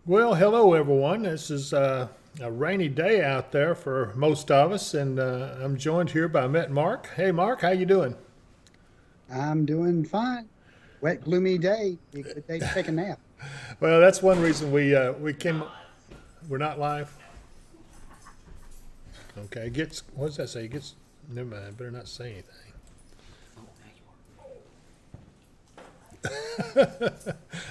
Well, hello everyone. This is a rainy day out there for most of us, and I'm joined here by Mark. Hey, Mark, how you doing? I'm doing fine. Wet, gloomy day. Be a good day to take a nap. Well, that's one reason we came. We're not live. Okay, gets what does that say? Gets never mind. Better not say anything.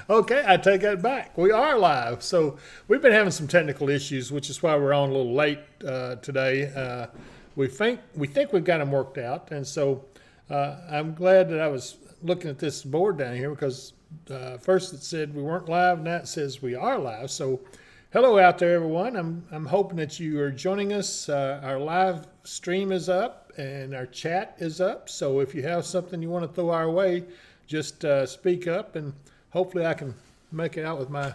Okay, I take that back. We are live. So we've been having some technical issues, which is why we're on a little late today. We think we've got them worked out, and so I'm glad that I was looking at this board down here because first it said we weren't live, now it says we are live. So hello out there, everyone. I'm hoping that you are joining us. Our live stream is up and our chat is up. So if you have something you want to throw our way, just speak up, and hopefully I can make it out with my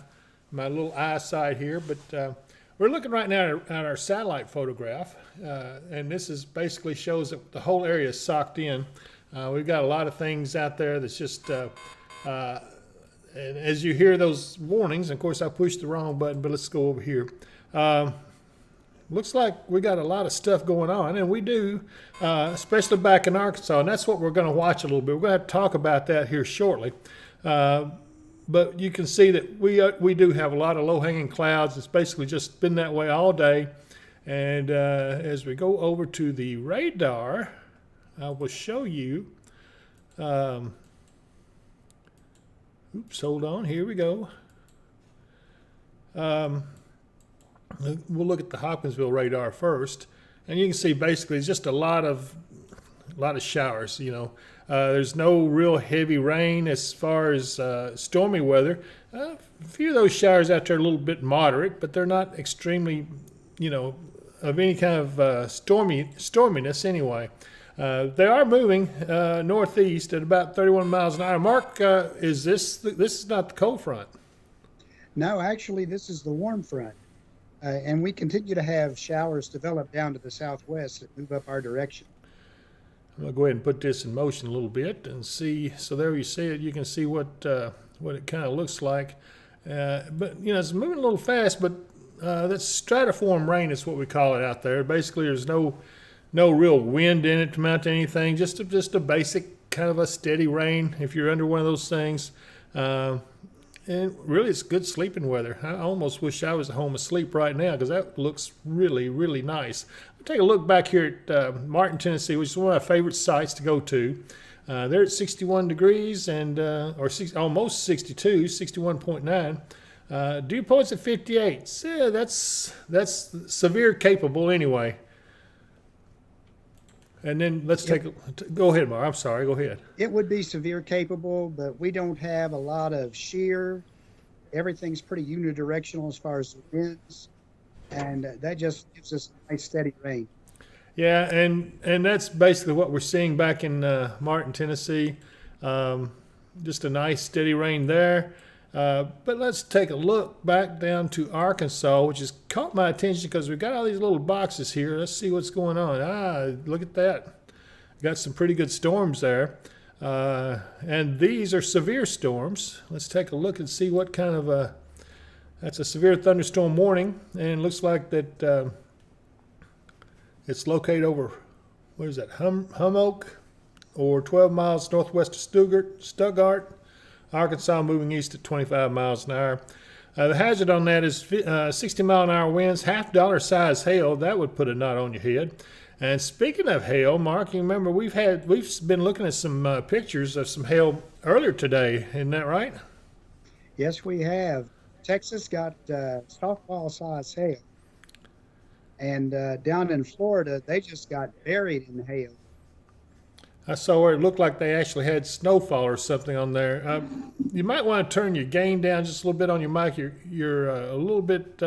little eyesight here. But we're looking right now at our satellite photograph, and this is basically shows that the whole area is socked in. We've got a lot of things out there that's just, and as you hear those warnings, of course I pushed the wrong button, but let's go over here. Looks like we got a lot of stuff going on, and we do, especially back in Arkansas, and that's what we're going to watch a little bit. We're going to have to talk about that here shortly. But you can see that we do have a lot of low-hanging clouds. It's basically just been that way all day. And as we go over to the radar, I will show you. Oops, hold on. Here we go. We'll look at the Hopkinsville radar first, and you can see basically it's just a lot of showers. There's no real heavy rain as far as stormy weather. A few of those showers out there are a little bit moderate, but they're not extremely, of any kind of storminess anyway. They are moving northeast at about 31 miles an hour. Mark, is this is not the cold front? No, actually, this is the warm front. And we continue to have showers develop down to the southwest that move up our direction. I'm gonna go ahead and put this in motion a little bit and see. So there you see it. You can see what it kind of looks like. But it's moving a little fast. But that's stratiform rain is what we call it out there. Basically, there's no real wind in it to mount to anything. Just a basic kind of a steady rain. If you're under one of those things. And really, it's good sleeping weather. I almost wish I was at home asleep right now because that looks really, really nice. I'll take a look back here at Martin, Tennessee, which is one of my favorite sites to go to. They're at 61 degrees and almost 62, 61.9. Dew point's at 58. So that's severe capable anyway. And then let's go ahead, Mark. I'm sorry. Go ahead. It would be severe capable, but we don't have a lot of shear. Everything's pretty unidirectional as far as the winds, and that just gives us a nice steady rain. Yeah, and that's basically what we're seeing back in Martin, Tennessee. Just a nice steady rain there. But let's take a look back down to Arkansas, which has caught my attention because we've got all these little boxes here. Let's see what's going on. Look at that. Got some pretty good storms there. And these are severe storms. Let's take a look and see what kind of that's a severe thunderstorm warning. And it looks like that it's located over, what is that, Humoke, or 12 miles northwest of Stuttgart. Arkansas moving east at 25 miles an hour. The hazard on that is 60-mile-an-hour winds, $half size hail. That would put a knot on your head. And speaking of hail, Mark, you remember we've been looking at some pictures of some hail earlier today. Isn't that right? Yes, we have. Texas got softball size hail, and down in Florida, they just got buried in hail. I saw where it looked like they actually had snowfall or something on there. You might want to turn your gain down just a little bit on your mic. You're a little bit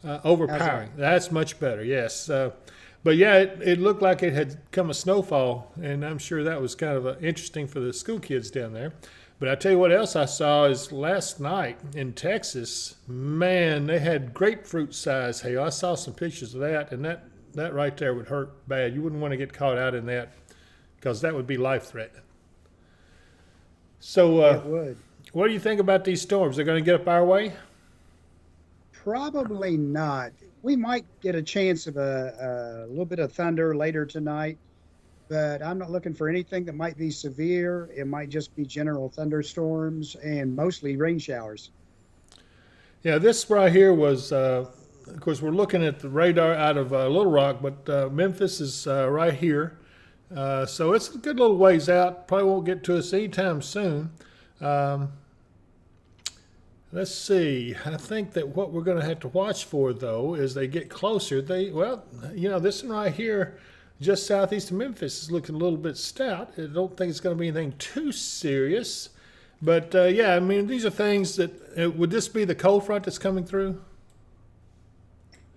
overpowering. That's much better, yes. But yeah, it looked like it had come a snowfall, and I'm sure that was kind of interesting for the school kids down there. But I tell you what else I saw is last night in Texas, man, they had grapefruit size hail. I saw some pictures of that, and that right there would hurt bad. You wouldn't want to get caught out in that, because that would be life-threatening. So It would. what do you think about these storms? They're going to get up our way? Probably not. We might get a chance of a little bit of thunder later tonight, but I'm not looking for anything that might be severe. It might just be general thunderstorms and mostly rain showers. Yeah, this right here was, of course, we're looking at the radar out of Little Rock, but Memphis is right here. So it's a good little ways out. Probably won't get to us anytime soon. Um, let's see. I think that what we're going to have to watch for, though, is they get closer. This one right here, just southeast of Memphis, is looking a little bit stout. I don't think it's going to be anything too serious. But yeah, I mean, these are things that would this be the cold front that's coming through?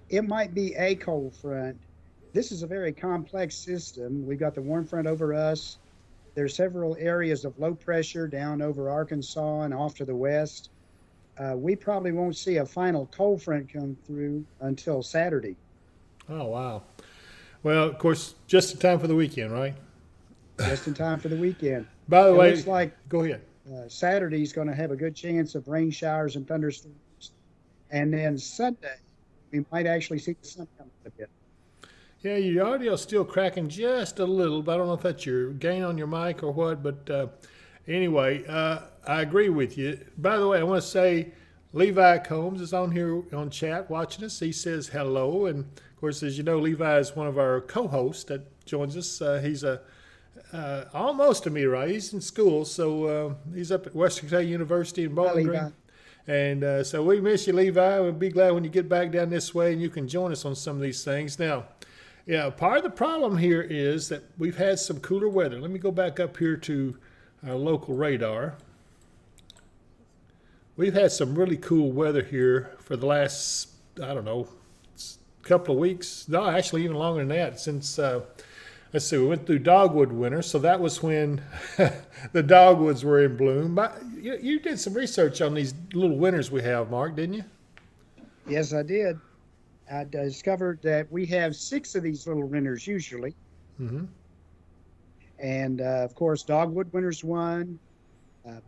It might be a cold front. This is a very complex system. We've got the warm front over us. There's several areas of low pressure down over Arkansas and off to the west. We probably won't see a final cold front come through until Saturday. Oh, wow. Well, of course, just in time for the weekend, right? Just in time for the weekend. By the way, looks like go ahead. Saturday's going to have a good chance of rain showers and thunderstorms. And then Sunday, we might actually see the sun come a bit. Yeah, your audio's still cracking just a little, but I don't know if that's your gain on your mic or what. But anyway, I agree with you. By the way, I want to say Levi Combs is on here on chat watching us. He says hello. And, of course, as you know, Levi is one of our co-hosts that joins us. He's almost a meteorite. He's in school, so he's up at Western Kentucky University in Bowling Green. And so we miss you, Levi. We'll be glad when you get back down this way and you can join us on some of these things. Now, yeah, part of the problem here is that we've had some cooler weather. Let me go back up here to our local radar. We've had some really cool weather here for the last, I don't know, couple of weeks. No, actually even longer than that since let's see, we went through dogwood winter, so that was when the dogwoods were in bloom. But you did some research on these little winters we have, Mark, didn't you? Yes, I did. I discovered that we have 6 of these little winters usually. Mm-hmm. And, of course, dogwood winter's one.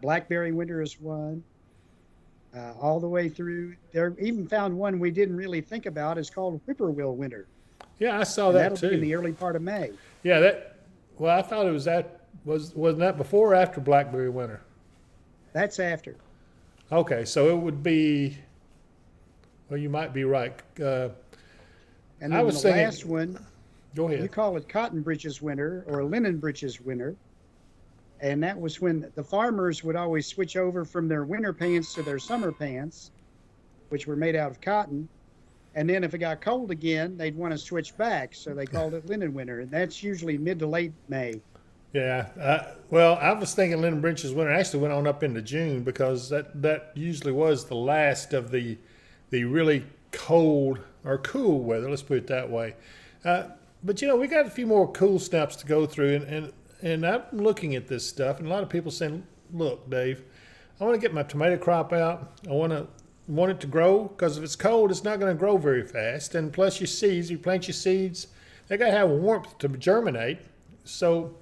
Blackberry winter is one. All the way through. There even found one we didn't really think about. It's called whippoorwill winter. Yeah, I saw And that that'll too. be in the early part of May. Yeah, well, I thought it was wasn't that before or after blackberry winter? That's after. Okay, so it would be. Well, you might be right. And then I was the thinking, last one, go we ahead. call it cotton breeches winter or linen breeches winter. And that was when the farmers would always switch over from their winter pants to their summer pants, which were made out of cotton. And then if it got cold again, they'd want to switch back. So they called it linen winter. And that's usually mid to late May. Yeah. Well, I was thinking linen breeches winter actually went on up into June because that usually was the last of the really cold or cool weather. Let's put it that way. But we got a few more cool snaps to go through, and I'm looking at this stuff, and a lot of people saying, "Look, Dave, I want to get my tomato crop out. I want it to grow because if it's cold, it's not going to grow very fast. And plus, your seeds, you plant your seeds, they got to have warmth to germinate. So,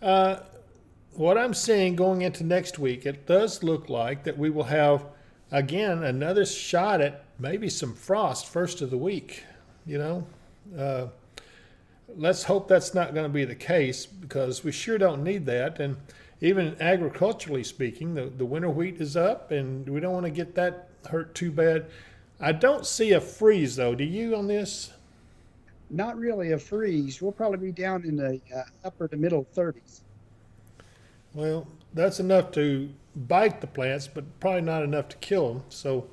what I'm seeing going into next week, it does look like that we will have again another shot at maybe some frost first of the week. Let's hope that's not going to be the case because we sure don't need that. And even agriculturally speaking, the winter wheat is up, and we don't want to get that hurt too bad. I don't see a freeze, though. Do you on this? Not really a freeze. We'll probably be down in the upper to middle 30s. Well, that's enough to bite the plants, but probably not enough to kill them. So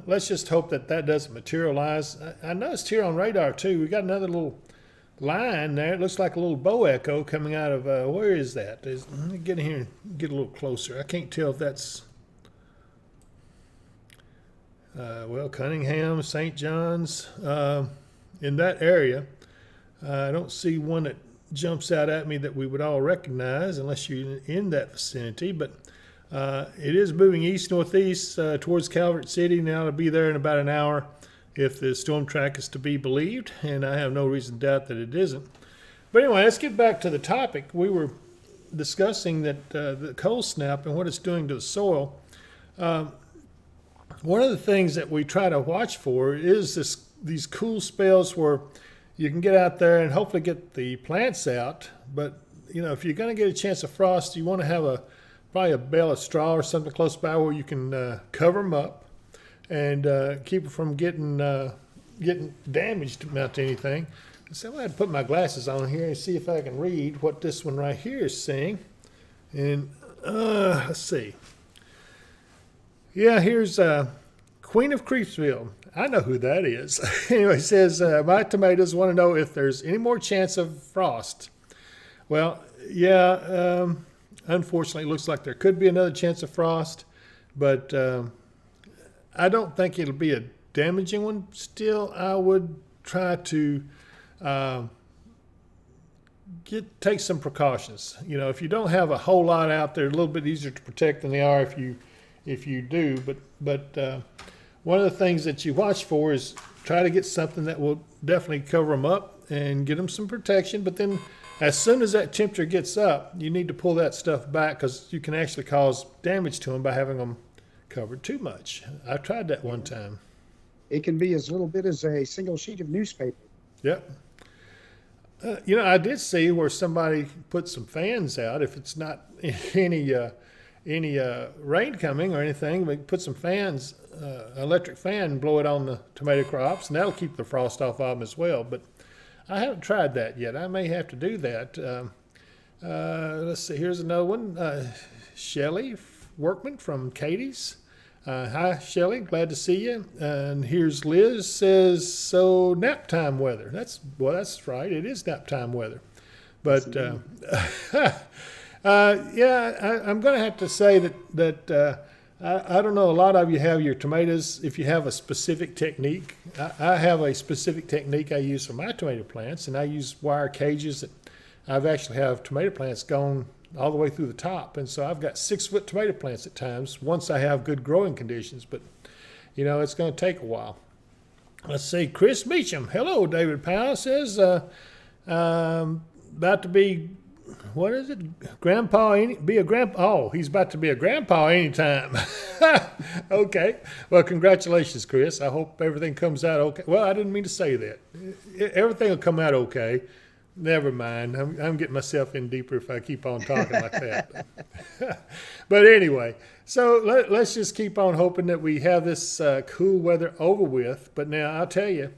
let's just hope that doesn't materialize. I noticed here on radar, too, we got another little line there. It looks like a little bow echo coming out of, where is that? Let me get in here and get a little closer. I can't tell if that's, Cunningham, St. John's, in that area. I don't see one that jumps out at me that we would all recognize unless you're in that vicinity, but it is moving east-northeast towards Calvert City. Now it'll be there in about an hour if the storm track is to be believed, and I have no reason to doubt that it isn't. But anyway, let's get back to the topic. We were discussing that the cold snap and what it's doing to the soil. one of the things that we try to watch for is these cool spells where you can get out there and hopefully get the plants out. But if you're going to get a chance of frost, you want to have probably a bale of straw or something close by where you can cover them up and keep it from getting damaged about anything. So I'm going to put my glasses on here and see if I can read what this one right here is saying. And let's see. Yeah, here's Queen of Creepsville. I know who that is. Anyway, it says, my tomatoes want to know if there's any more chance of frost. Well, yeah, unfortunately, it looks like there could be another chance of frost, but I don't think it'll be a damaging one. Still, I would try to take some precautions. If you don't have a whole lot out there, a little bit easier to protect than they are if you do. But one of the things that you watch for is try to get something that will definitely cover them up and get them some protection. But then as soon as that temperature gets up, you need to pull that stuff back because you can actually cause damage to them by having them covered too much. I tried that one time. It can be as little bit as a single sheet of newspaper. Yep. I did see where somebody put some fans out. If it's not any rain coming or anything, we put some fans, electric fan, and blow it on the tomato crops, and that'll keep the frost off of them as well. But I haven't tried that yet. I may have to do that. Let's see. Here's another one. Shelley Workman from Katie's. Hi, Shelley. Glad to see you. And here's Liz says, so nap time weather. That's right. It is nap time weather. But I'm going to have to say that I don't know. A lot of you have your tomatoes. If you have a specific technique, I have a specific technique I use for my tomato plants, and I use wire cages that I've actually have tomato plants gone all the way through the top. And so I've got 6-foot tomato plants at times once I have good growing conditions, but it's going to take a while. Let's see. Chris Meacham. Hello, David Powell says, about to be, what is it? Grandpa, he's about to be a grandpa anytime. Okay. Well, congratulations, Chris. I hope everything comes out okay. Well, I didn't mean to say that. Everything will come out okay. Never mind. I'm getting myself in deeper if I keep on talking like that. But anyway, so let's just keep on hoping that we have this cool weather over with. But now I'll tell you,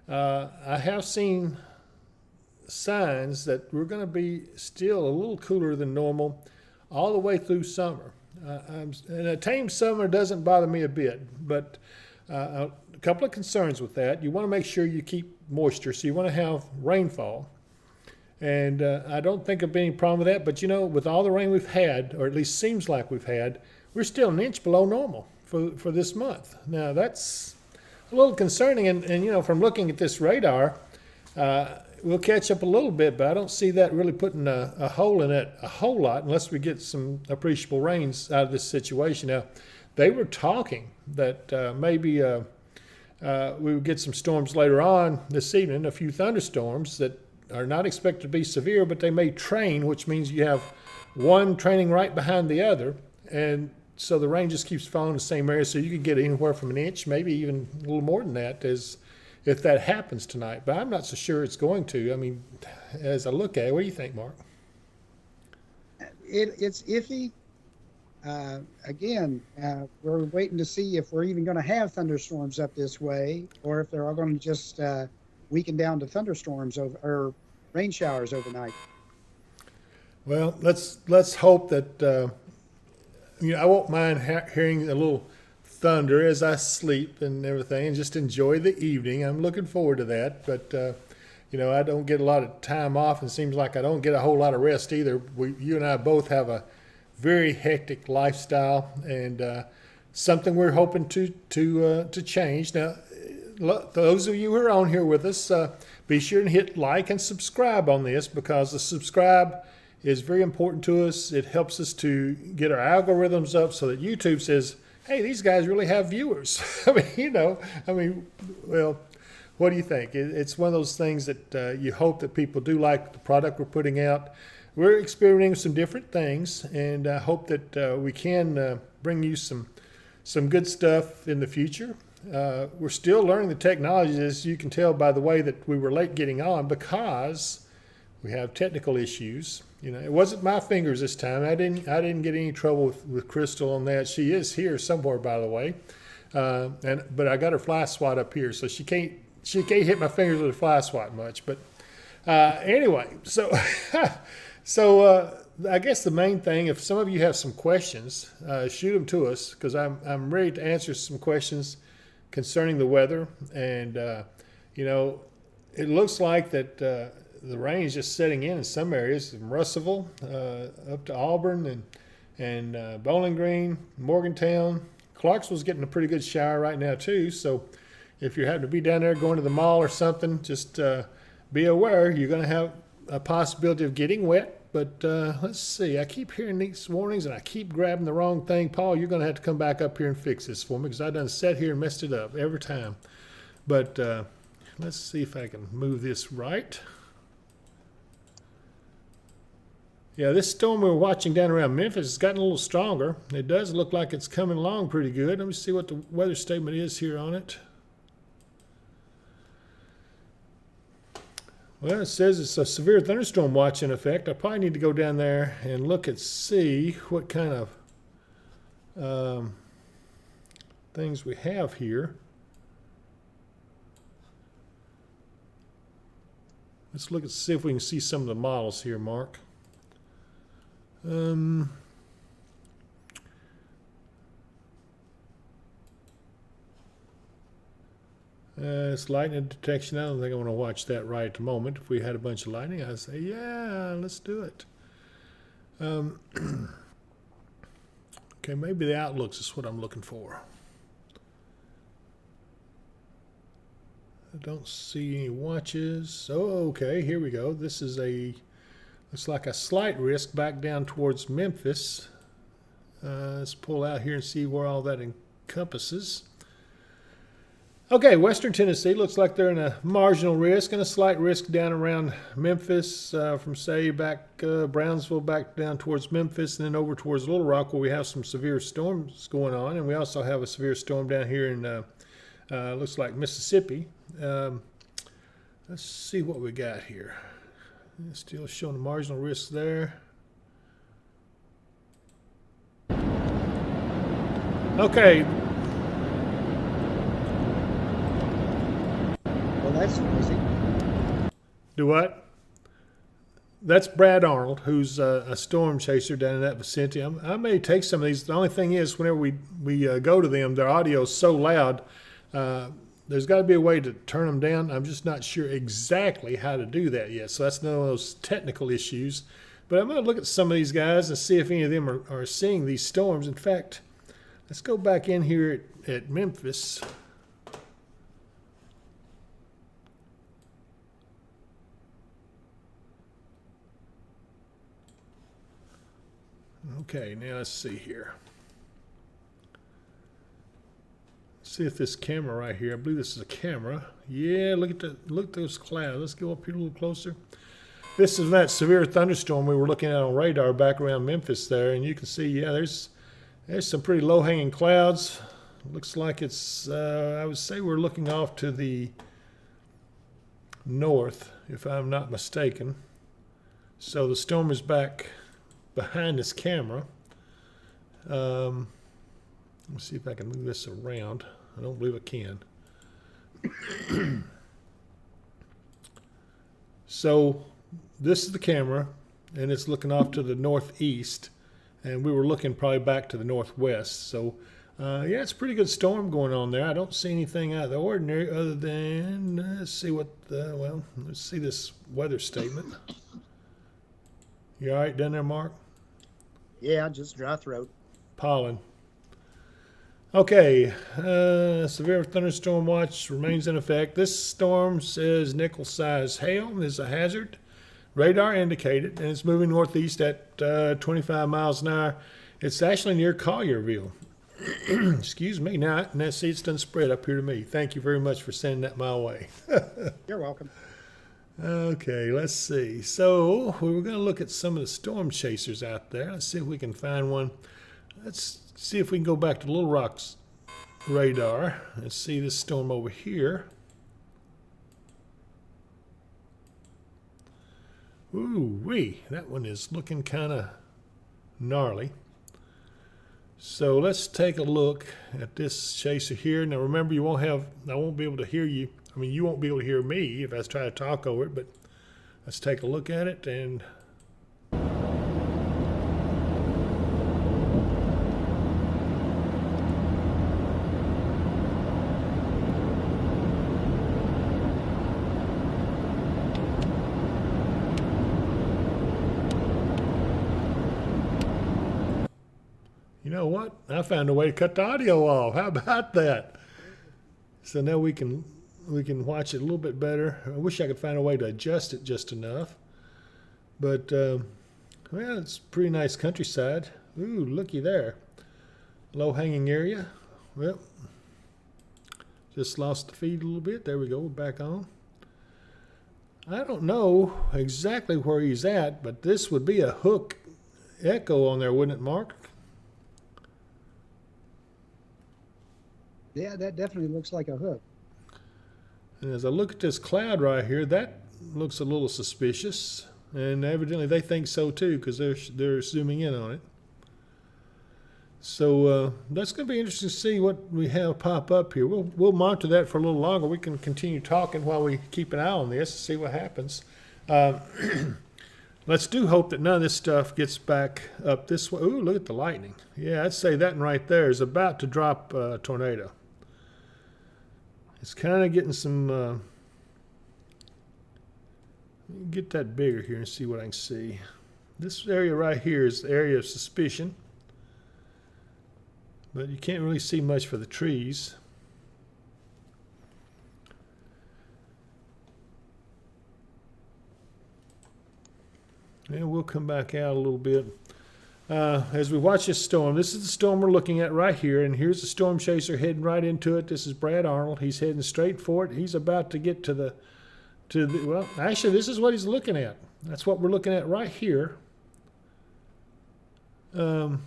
I have seen signs that we're going to be still a little cooler than normal all the way through summer. And a tame summer doesn't bother me a bit, but a couple of concerns with that. You want to make sure you keep moisture, so you want to have rainfall. And I don't think there'll be any problem with that. But, with all the rain we've had, or at least seems like we've had, we're still an inch below normal for this month. Now, that's a little concerning. And from looking at this radar, we'll catch up a little bit, but I don't see that really putting a hole in it a whole lot unless we get some appreciable rains out of this situation. Now, they were talking that maybe we would get some storms later on this evening, a few thunderstorms that are not expected to be severe, but they may train, which means you have one training right behind the other. And so the rain just keeps falling in the same area. So you could get anywhere from an inch, maybe even a little more than that, as if that happens tonight. But I'm not so sure it's going to. I mean, as I look at it, what do you think, Mark? It's iffy. Again, we're waiting to see if we're even going to have thunderstorms up this way, or if they're all going to just weaken down to thunderstorms or rain showers overnight. Well, let's hope that I won't mind hearing a little thunder as I sleep and everything, and just enjoy the evening. I'm looking forward to that. But I don't get a lot of time off, and it seems like I don't get a whole lot of rest either. You and I both have a very hectic lifestyle, and something we're hoping to change. Now, those of you who are on here with us, be sure and hit like and subscribe on this, because the subscribe is very important to us. It helps us to get our algorithms up so that YouTube says, hey, these guys really have viewers. Well, what do you think? It's one of those things that you hope that people do like the product we're putting out. We're experimenting some different things, and I hope that we can bring you some some good stuff in the future. We're still learning the technology, as you can tell by the way that we were late getting on, because we have technical issues. It wasn't my fingers this time. I didn't get any trouble with Crystal on that. She is here somewhere, by the way, but I got her fly swat up here, so she can't hit my fingers with a fly swat much. But anyway, so I guess the main thing, if some of you have some questions, shoot them to us, because I'm ready to answer some questions concerning the weather. And it looks like that the rain is just setting in some areas, from Russellville up to Auburn and Bowling Green, Morgantown. Clarksville's getting a pretty good shower right now too. So if you happen to be down there going to the mall or something, just be aware you're going to have a possibility of getting wet. But let's see. I keep hearing these warnings, and I keep grabbing the wrong thing. Paul, you're going to have to come back up here and fix this for me, because I done sat here and messed it up every time. But let's see if I can move this right. Yeah, this storm we were watching down around Memphis has gotten a little stronger. It does look like it's coming along pretty good. Let me see what the weather statement is here on it. Well, it says it's a severe thunderstorm watch in effect. I probably need to go down there and look and see what kind of things we have here. Let's look and see if we can see some of the models here, Mark. It's lightning detection. I don't think I want to watch that right at the moment. If we had a bunch of lightning, I'd say, yeah, let's do it. Okay, maybe the outlooks is what I'm looking for. I don't see any watches. Oh, okay, here we go. This is looks like a slight risk back down towards Memphis. Let's pull out here and see where all that encompasses. Okay, Western Tennessee looks like they're in a marginal risk and a slight risk down around Memphis, from say back Brownsville back down towards Memphis, and then over towards Little Rock, where we have some severe storms going on, and we also have a severe storm down here in looks like Mississippi. Let's see what we got here. It's still showing a marginal risk there. Okay. That's noisy. Do what? That's Brad Arnold, who's a storm chaser down in that vicinity. I may take some of these. The only thing is, whenever we go to them, their audio is so loud. There's got to be a way to turn them down. I'm just not sure exactly how to do that yet. So that's none of those technical issues. But I'm going to look at some of these guys and see if any of them are seeing these storms. In fact, let's go back in here at Memphis. Okay, now let's see here. See if this camera right here, I believe this is a camera. Yeah, look at those clouds. Let's go up here a little closer. This is that severe thunderstorm we were looking at on radar back around Memphis there, and you can see, yeah, there's some pretty low-hanging clouds. Looks like it's, I would say we're looking off to the north, if I'm not mistaken. So the storm is back behind this camera. Let's see if I can move this around. I don't believe I can. So this is the camera, and it's looking off to the northeast, and we were looking probably back to the northwest. So yeah, it's a pretty good storm going on there. I don't see anything out of the ordinary other than, let's see what, let's see this weather statement. You all right down there, Mark? Yeah, just dry throat. Pollen. Okay, severe thunderstorm watch remains in effect. This storm says nickel-sized hail is a hazard. Radar indicated, and it's moving northeast at 25 miles an hour. It's actually near Collierville. Excuse me. Now see, it's done spread up here to me. Thank you very much for sending that my way. You're welcome. Okay, let's see. So we were going to look at some of the storm chasers out there. Let's see if we can find one. Let's see if we can go back to Little Rock's radar and see this storm over here. Ooh wee, that one is looking kind of gnarly. So let's take a look at this chaser here. Now remember, I won't be able to hear you. I mean, you won't be able to hear me if I try to talk over it, but let's take a look at it. And you know what? I found a way to cut the audio off. How about that? So now we can watch it a little bit better. I wish I could find a way to adjust it just enough. But, well, it's pretty nice countryside. Ooh, looky there. Low-hanging area. Well, just lost the feed a little bit. There we go, we're back on. I don't know exactly where he's at, but this would be a hook echo on there, wouldn't it, Mark? Yeah, that definitely looks like a hook. And as I look at this cloud right here, that looks a little suspicious. And evidently they think so too, because they're zooming in on it. So that's going to be interesting to see what we have pop up here. We'll monitor that for a little longer. We can continue talking while we keep an eye on this and see what happens. Let's do hope that none of this stuff gets back up this way. Ooh, look at the lightning. Yeah, I'd say that one right there is about to drop a tornado. It's kind of getting some, get that bigger here and see what I can see. This area right here is the area of suspicion, but you can't really see much for the trees. And we'll come back out a little bit. As we watch this storm, this is the storm we're looking at right here, and here's the storm chaser heading right into it. This is Brad Arnold. He's heading straight for it. He's about to get to the, well, actually, this is what he's looking at. That's what we're looking at right here. I'm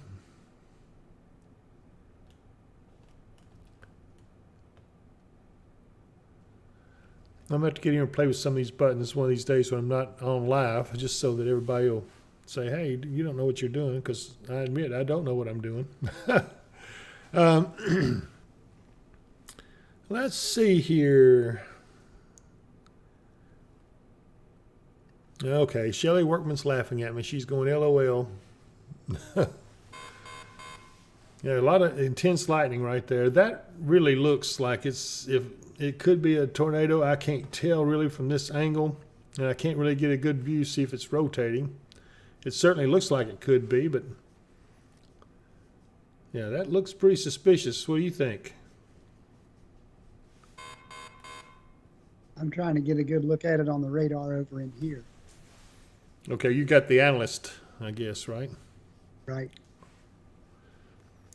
going to have to get in and play with some of these buttons one of these days when I'm not on live, just so that everybody will say, hey, you don't know what you're doing, because I admit I don't know what I'm doing. Let's see here. Okay, Shelley Workman's laughing at me. She's going LOL. Yeah, a lot of intense lightning right there. That really looks like if it could be a tornado. I can't tell really from this angle, and I can't really get a good view, see if it's rotating. It certainly looks like it could be, but yeah, that looks pretty suspicious. What do you think? I'm trying to get a good look at it on the radar over in here. Okay, you got the analyst, I guess, right? Right.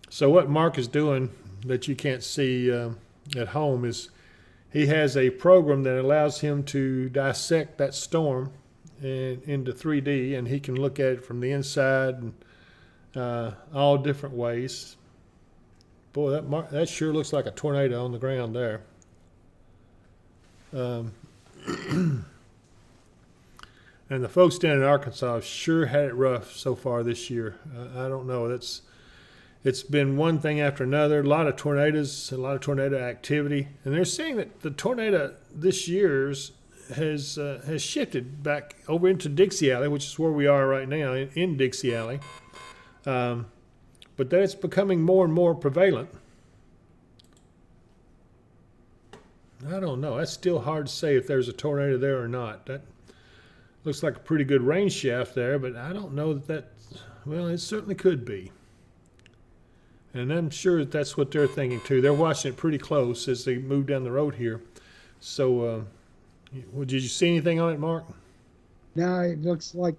So what Mark is doing that you can't see at home is he has a program that allows him to dissect that storm into 3D, and he can look at it from the inside and all different ways. Boy, that sure looks like a tornado on the ground there. And the folks down in Arkansas have sure had it rough so far this year. I don't know. It's been one thing after another. A lot of tornadoes, a lot of tornado activity, and they're saying that the tornado this year's has shifted back over into Dixie Alley, which is where we are right now in Dixie Alley. But that it's becoming more and more prevalent. I don't know. That's still hard to say if there's a tornado there or not. That looks like a pretty good rain shaft there, but I don't know well, it certainly could be. And I'm sure that that's what they're thinking too. They're watching it pretty close as they move down the road here. So, well, did you see anything on it, Mark? No, it looks like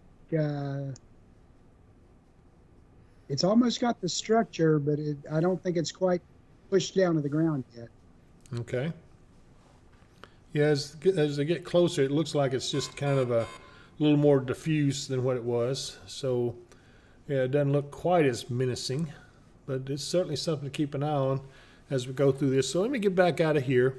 it's almost got the structure, but I don't think it's quite pushed down to the ground yet. Okay. Yeah, as they get closer, it looks like it's just kind of a little more diffuse than what it was. So, yeah, it doesn't look quite as menacing. but it's certainly something to keep an eye on as we go through this. So let me get back out of here.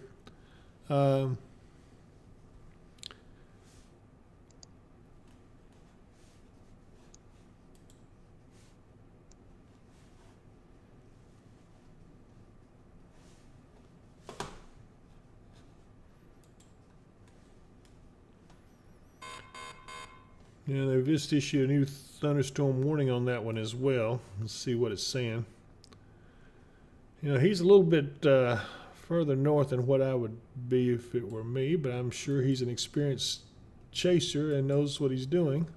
Yeah, they've just issued a new thunderstorm warning on that one as well. Let's see what it's saying. You know, he's a little bit further north than what I would be if it were me, but I'm sure he's an experienced chaser and knows what he's doing.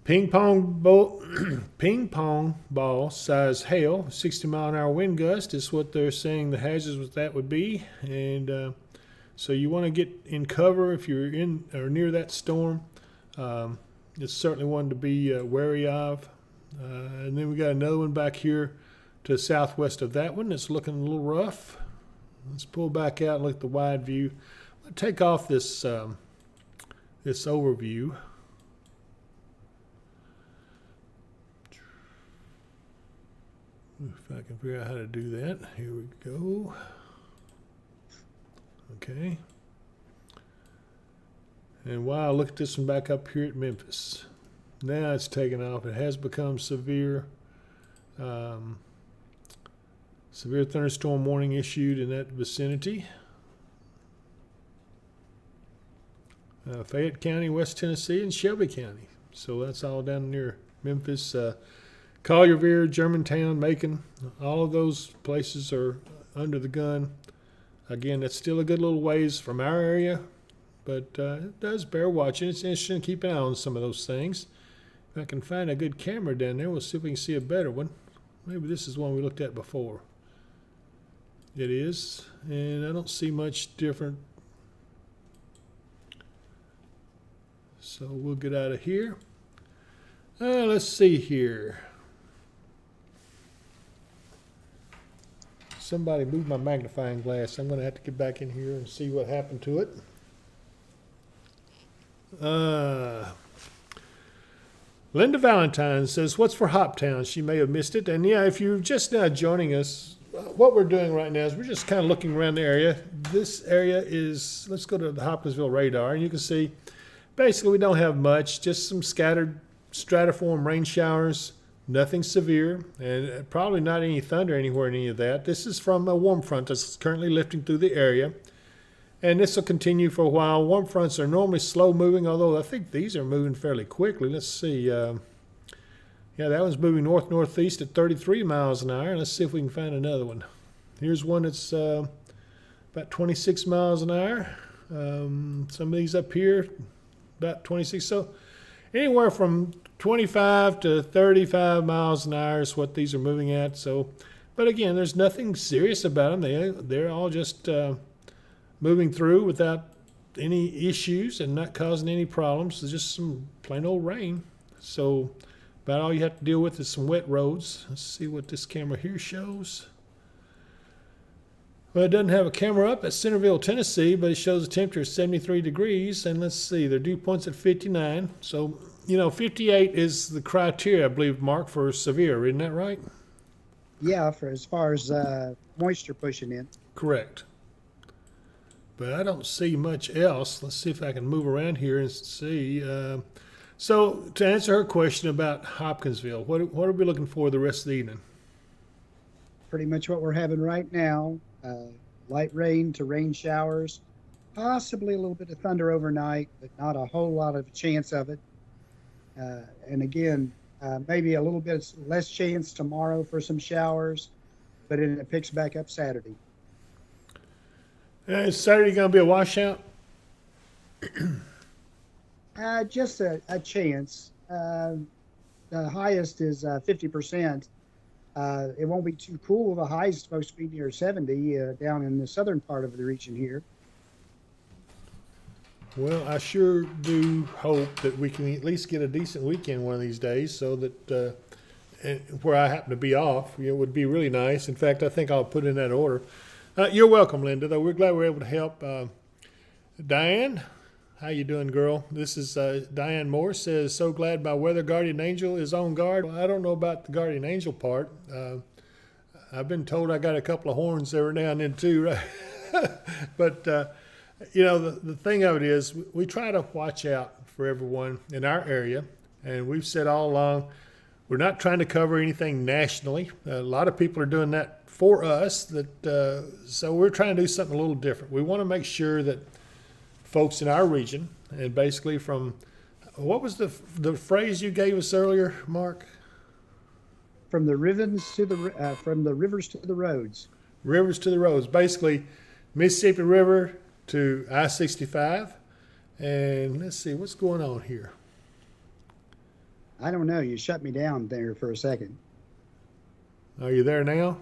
Ping pong ball size hail, 60-mile-an-hour wind gust is what they're saying the hazards with that would be. And so you want to get in cover if you're in or near that storm. It's certainly one to be wary of. And then we got another one back here to the southwest of that one that's looking a little rough. Let's pull back out and look at the wide view. I'll take off this this overview. If I can figure out how to do that. Here we go. Okay. And wow, look at this one back up here at Memphis. Now it's taken off. It has become severe. Severe thunderstorm warning issued in that vicinity. Fayette County, West Tennessee, and Shelby County. So that's all down near Memphis. Collierville, Germantown, Macon, all of those places are under the gun. Again, that's still a good little ways from our area, but it does bear watching. It's interesting to keep an eye on some of those things. If I can find a good camera down there, we'll see if we can see a better one. Maybe this is one we looked at before. It is, and I don't see much different. So we'll get out of here. Let's see here. Somebody moved my magnifying glass. I'm going to have to get back in here and see what happened to it. Linda Valentine says, what's for Hoptown? She may have missed it. And yeah, if you're just now joining us, what we're doing right now is we're just kind of looking around the area. This area is, let's go to the Hopkinsville radar, and you can see basically we don't have much, just some scattered stratiform rain showers. Nothing severe, and probably not any thunder anywhere in any of that. This is from a warm front that's currently lifting through the area, and this will continue for a while. Warm fronts are normally slow moving, although I think these are moving fairly quickly. Let's see. Yeah, that one's moving north-northeast at 33 miles an hour. Let's see if we can find another one. Here's one that's about 26 miles an hour. Some of these up here, about 26. So anywhere from 25 to 35 miles an hour is what these are moving at. So, but again, there's nothing serious about them. They're all just moving through without any issues and not causing any problems. It's just some plain old rain. So about all you have to deal with is some wet roads. Let's see what this camera here shows. Well, it doesn't have a camera up at Centerville, Tennessee, but it shows the temperature is 73 degrees. And let's see, their dew point's at 59. So, 58 is the criteria, I believe, Mark, for severe. Isn't that right? Yeah, for as far as moisture pushing in. Correct. But I don't see much else. Let's see if I can move around here and see. So to answer her question about Hopkinsville, what are we looking for the rest of the evening? Pretty much what we're having right now. Light rain to rain showers. Possibly a little bit of thunder overnight, but not a whole lot of chance of it. And again, maybe a little bit less chance tomorrow for some showers, but then it picks back up Saturday. Is Saturday going to be a washout? Just a chance. The highest is 50%. It won't be too cool. The high is supposed to be near 70 down in the southern part of the region here. Well, I sure do hope that we can at least get a decent weekend one of these days, so that where I happen to be off, it would be really nice. In fact, I think I'll put in that order. You're welcome, Linda, though. We're glad we're able to help. Diane, How you doing, girl? This is Diane Moore says, so glad my weather guardian angel is on guard. Well, I don't know about the guardian angel part. I've been told I got a couple of horns every now and then too, right? But, the thing of it is we try to watch out for everyone in our area. And we've said all along, we're not trying to cover anything nationally. A lot of people are doing that for us. So we're trying to do something a little different. We want to make sure that folks in our region, and basically from, what was the phrase you gave us earlier, Mark? From the rivers to the roads. Rivers to the roads. Basically, Mississippi River to I-65. And let's see, what's going on here? I don't know. You shut me down there for a second. Are you there now?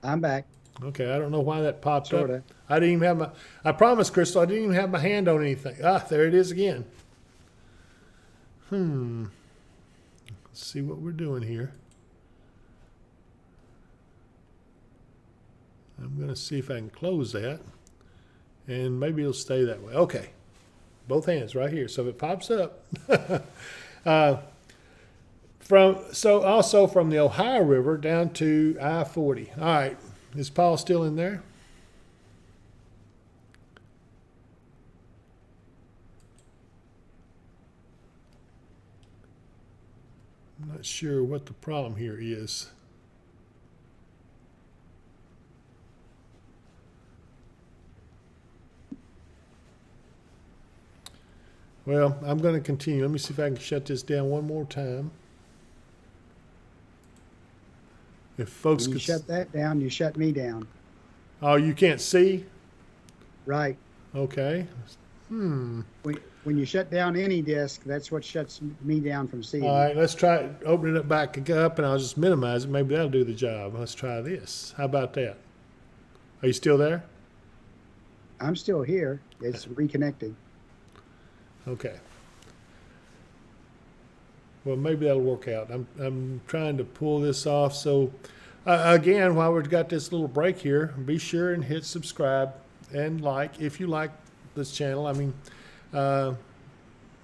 I'm back. Okay, I don't know why that popped Sorta. up. I didn't even have I promise, Crystal, I didn't even have my hand on anything. There it is again. Let's see what we're doing here. I'm going to see if I can close that. And maybe it'll stay that way. Okay. Both hands right here. So if it pops up. Also from the Ohio River down to I-40. All right. Is Powell still in there? I'm not sure what the problem here is. Well, I'm going to continue. Let me see if I can shut this down one more time. If folks When you could shut that down, you shut me down. Oh, you can't see? Right. Okay. When you shut down any disk, that's what shuts me down from seeing. All right, let's try opening it back up, and I'll just minimize it. Maybe that'll do the job. Let's try this. How about that? Are you still there? I'm still here. It's reconnected. Okay. Well, maybe that'll work out. I'm trying to pull this off. So, again, while we've got this little break here, be sure and hit subscribe and like if you like this channel. I mean,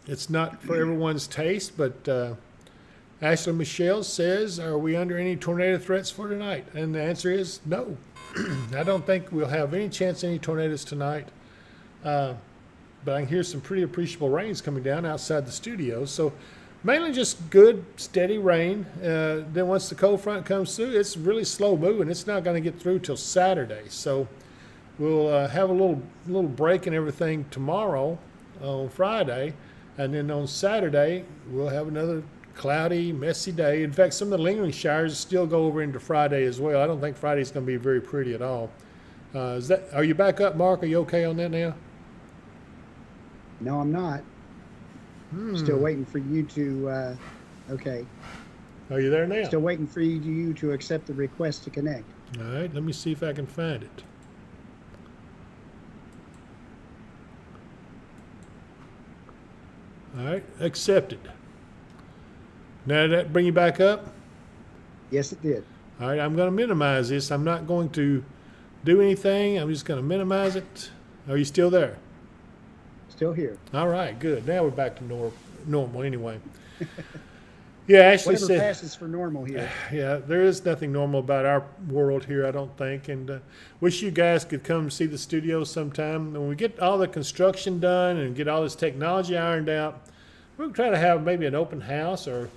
it's not for everyone's taste, but Ashley Michelle says, are we under any tornado threats for tonight? And the answer is no. I don't think we'll have any chance of any tornadoes tonight. But I can hear some pretty appreciable rains coming down outside the studio. So mainly just good, steady rain. Then once the cold front comes through, it's really slow moving. It's not going to get through till Saturday. So we'll have a little break and everything tomorrow on Friday. And then on Saturday, we'll have another cloudy, messy day. In fact, some of the lingering showers still go over into Friday as well. I don't think Friday's going to be very pretty at all. Are you back up, Mark? Are you okay on that now? No, I'm not. Still waiting for you to, okay. Are you there now? Still waiting for you to accept the request to connect. All right, let me see if I can find it. All right, accepted. Now did that bring you back up? Yes, it did. All right, I'm going to minimize this. I'm not going to do anything. I'm just going to minimize it. Are you still there? Still here. All right, good. Now we're back to normal anyway. Yeah, Ashley Whatever said. passes for normal here. Yeah, there is nothing normal about our world here, I don't think. And wish you guys could come see the studio sometime. When we get all the construction done and get all this technology ironed out, we'll try to have maybe an open house or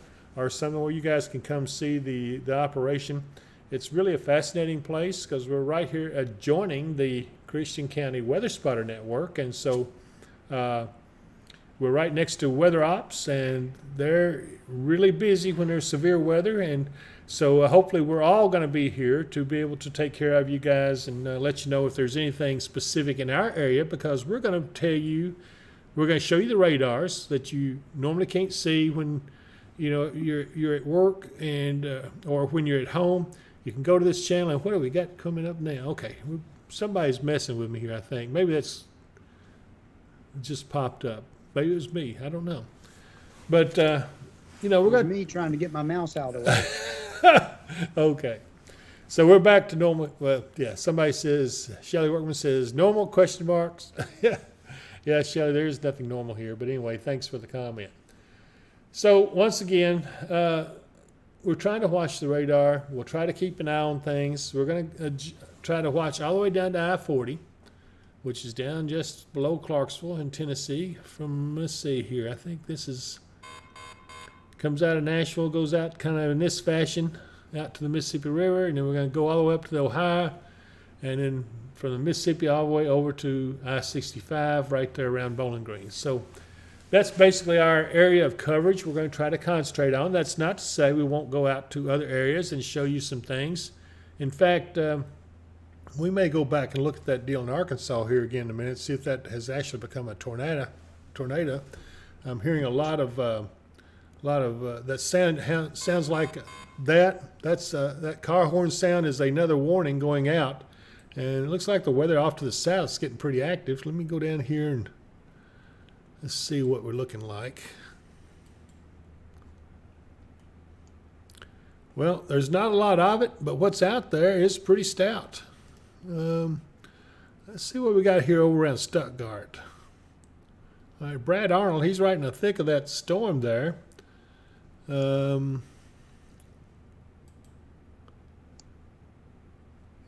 something where you guys can come see the operation. It's really a fascinating place because we're right here adjoining the Christian County Weather Spotter Network. And so we're right next to Weather Ops, and they're really busy when there's severe weather. And so hopefully we're all going to be here to be able to take care of you guys and let you know if there's anything specific in our area, because we're going to show you the radars that you normally can't see when you're at work and or when you're at home. You can go to this channel, and what do we got coming up now? Okay, somebody's messing with me here, I think. Maybe that's just popped up. Maybe it was me. I don't know. But, we're going me trying to get my mouse out of the way. Okay. So we're back to normal. Well, yeah, somebody says, Shelley Workman says, normal question marks. Yeah, Shelley, there is nothing normal here. But anyway, thanks for the comment. So once again, we're trying to watch the radar. We'll try to keep an eye on things. We're going to try to watch all the way down to I-40, which is down just below Clarksville in Tennessee. From, let's see here, I think this is, comes out of Nashville, goes out kind of in this fashion, out to the Mississippi River, and then we're going to go all the way up to the Ohio, and then from the Mississippi all the way over to I-65 right there around Bowling Green. So that's basically our area of coverage we're going to try to concentrate on. That's not to say we won't go out to other areas and show you some things. In fact, we may go back and look at that deal in Arkansas here again in a minute, see if that has actually become a tornado. I'm hearing a lot of that sounds like that. That car horn sound is another warning going out. And it looks like the weather off to the south is getting pretty active. Let me go down here and let's see what we're looking like. Well, there's not a lot of it, but what's out there is pretty stout. Let's see what we got here over around Stuttgart. All right, Brad Arnold, he's right in the thick of that storm there.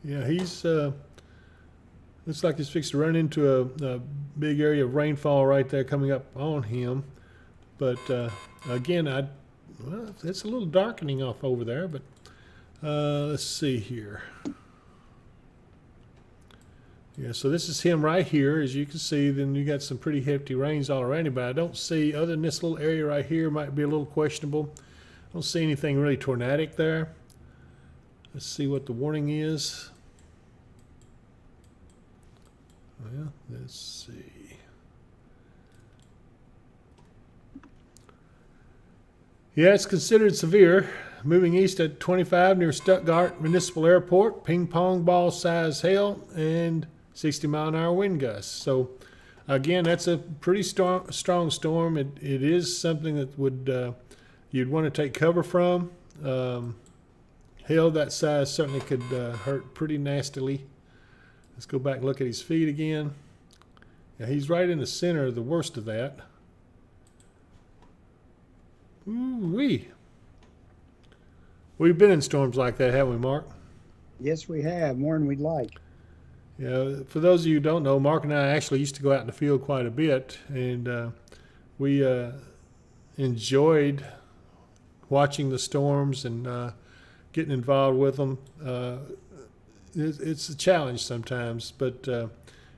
Yeah, he's looks like he's fixed to run into a big area of rainfall right there coming up on him. But again, well, it's a little darkening off over there. But let's see here. Yeah, so this is him right here, as you can see. Then you got some pretty hefty rains all around him. But I don't see, other than this little area right here, might be a little questionable. I don't see anything really tornadic there. Let's see what the warning is. Well, let's see. Yeah, it's considered severe. Moving east at 25 near Stuttgart Municipal Airport, ping pong ball size hail and 60-mile-an-hour wind gusts. So, again, that's a pretty strong storm. It is something that would you'd want to take cover from. Hail that size certainly could hurt pretty nastily. Let's go back and look at his feet again. Yeah, he's right in the center of the worst of that. Ooh-wee. We've been in storms like that, haven't we, Mark? Yes, we have, more than we'd like. Yeah, for those of you who don't know, Mark and I actually used to go out in the field quite a bit, and we enjoyed watching the storms and getting involved with them. It's a challenge sometimes, but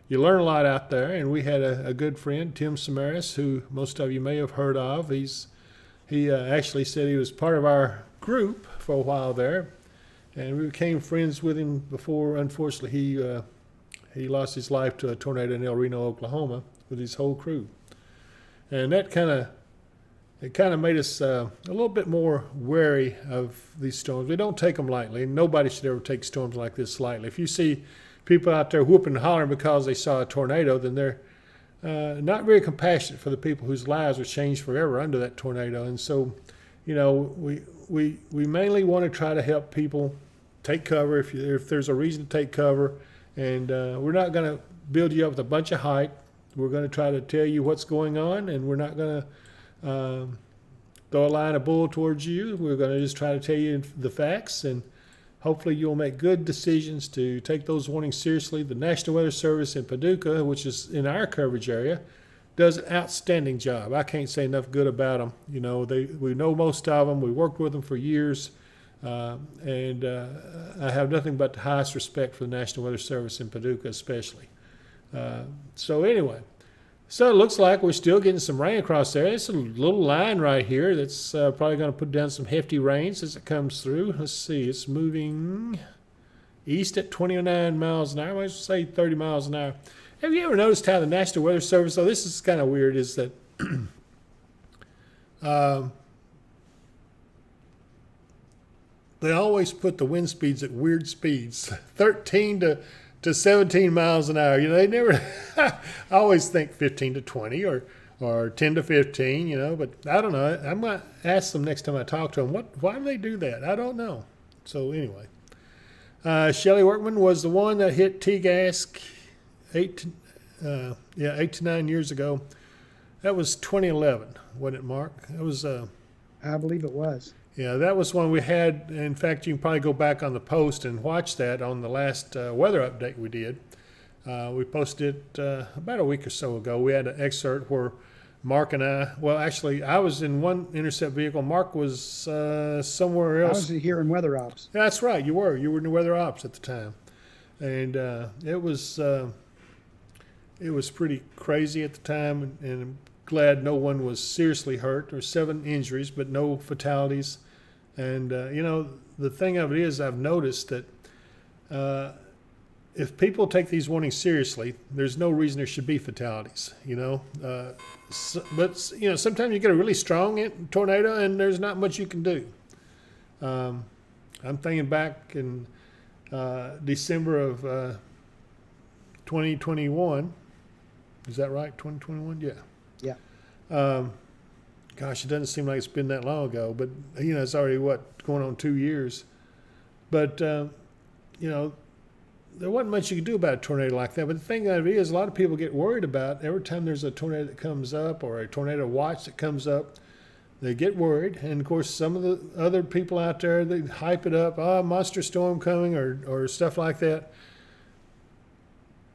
you learn a lot out there. And we had a good friend, Tim Samaras, who most of you may have heard of. He actually said he was part of our group for a while there, and we became friends with him before, unfortunately, he lost his life to a tornado in El Reno, Oklahoma, with his whole crew. And that kind of made us a little bit more wary of these storms. We don't take them lightly. Nobody should ever take storms like this lightly. If you see people out there whooping and hollering because they saw a tornado, then they're not very compassionate for the people whose lives were changed forever under that tornado. And so, you know, we mainly want to try to help people take cover if there's a reason to take cover. And we're not going to build you up with a bunch of hype. We're going to try to tell you what's going on, and we're not going to throw a line of bull towards you. We're going to just try to tell you the facts, and hopefully you'll make good decisions to take those warnings seriously. The National Weather Service in Paducah, which is in our coverage area, does an outstanding job. I can't say enough good about them. You know, we know most of them. We worked with them for years, and I have nothing but the highest respect for the National Weather Service in Paducah especially. So anyway, so it looks like we're still getting some rain across there. It's a little line right here that's probably going to put down some hefty rains as it comes through. Let's see, it's moving east at 29 miles an hour. I might say 30 miles an hour. Have you ever noticed how the National Weather Service, so this is kind of weird, is that they always put the wind speeds at weird speeds, 13 to 17 miles an hour. You know, they never, I always think 15 to 20 or 10 to 15, you know, but I don't know. I'm going to ask them next time I talk to them, why do they do that? I don't know. So anyway, Shelley Workman was the one that hit T-Gas yeah, 8 to 9 years ago. That was 2011, wasn't it, Mark? That was, I believe it was. yeah, that was one we had. In fact, you can probably go back on the post and watch that on the last weather update we did. We posted it about a week or so ago. We had an excerpt where Mark and I, well, actually, I was in one intercept vehicle. Mark was somewhere I else. was here in weather ops. That's right, you were. You were in the weather ops at the time. And it was pretty crazy at the time, and I'm glad no one was seriously hurt. There were 7 injuries, but no fatalities. And, the thing of it is, I've noticed that if people take these warnings seriously, there's no reason there should be fatalities, but sometimes you get a really strong tornado and there's not much you can do. I'm thinking back in December of 2021. Is that right? 2021? Yeah. Yeah. Gosh, it doesn't seem like it's been that long ago, but it's already going on 2 years. But there wasn't much you could do about a tornado like that. But the thing of it is, a lot of people get worried about every time there's a tornado that comes up or a tornado watch that comes up. They get worried, and of course, some of the other people out there, they hype it up, monster storm coming or stuff like that.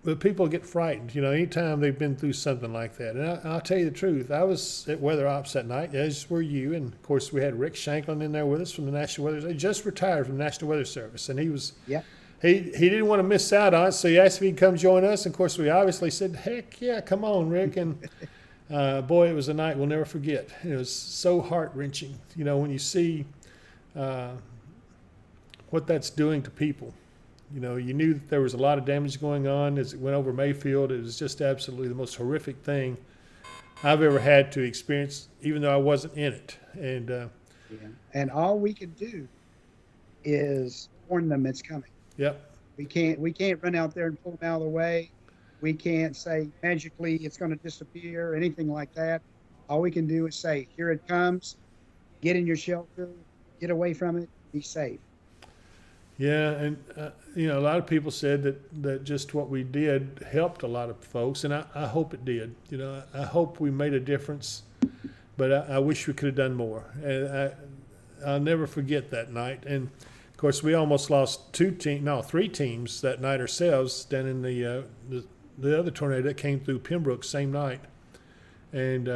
But people get frightened, anytime they've been through something like that. And I'll tell you the truth. I was at weather ops that night, as were you. And of course, we had Rick Shanklin in there with us from the National Weather. He just retired from the National Weather Service, and he was. Yeah. He didn't want to miss out on it, so he asked if he'd come join us. And of course, we obviously said, "Heck yeah, come on, Rick!" And boy, it was a night we'll never forget. It was so heart-wrenching, when you see what that's doing to people. You knew that there was a lot of damage going on as it went over Mayfield. It was just absolutely the most horrific thing I've ever had to experience, even though I wasn't in it. And Yeah. And all we can do is warn them it's coming. Yep. We can't run out there and pull them out of the way. We can't say magically it's going to disappear or anything like that. All we can do is say, here it comes. Get in your shelter. Get away from it. Be safe. Yeah, and a lot of people said that just what we did helped a lot of folks, and I hope it did. I hope we made a difference, but I wish we could have done more. And I'll never forget that night. And of course, we almost lost 3 teams that night ourselves down in the other tornado that came through Pembroke same night. And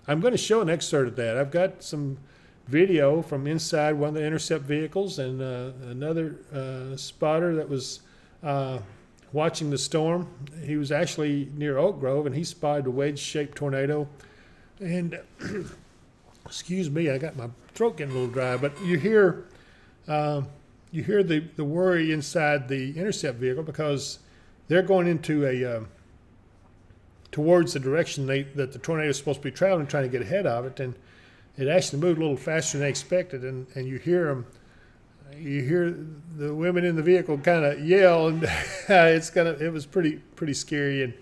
I'm going to show an excerpt of that. I've got some video from inside one of the intercept vehicles, and another spotter that was watching the storm. He was actually near Oak Grove, and he spotted a wedge-shaped tornado. And excuse me, I got my throat getting a little dry, but you hear the worry inside the intercept vehicle because they're going into towards the direction that the tornado is supposed to be traveling, trying to get ahead of it, and it actually moved a little faster than they expected, and you hear the women in the vehicle kind of yell, and it was pretty scary,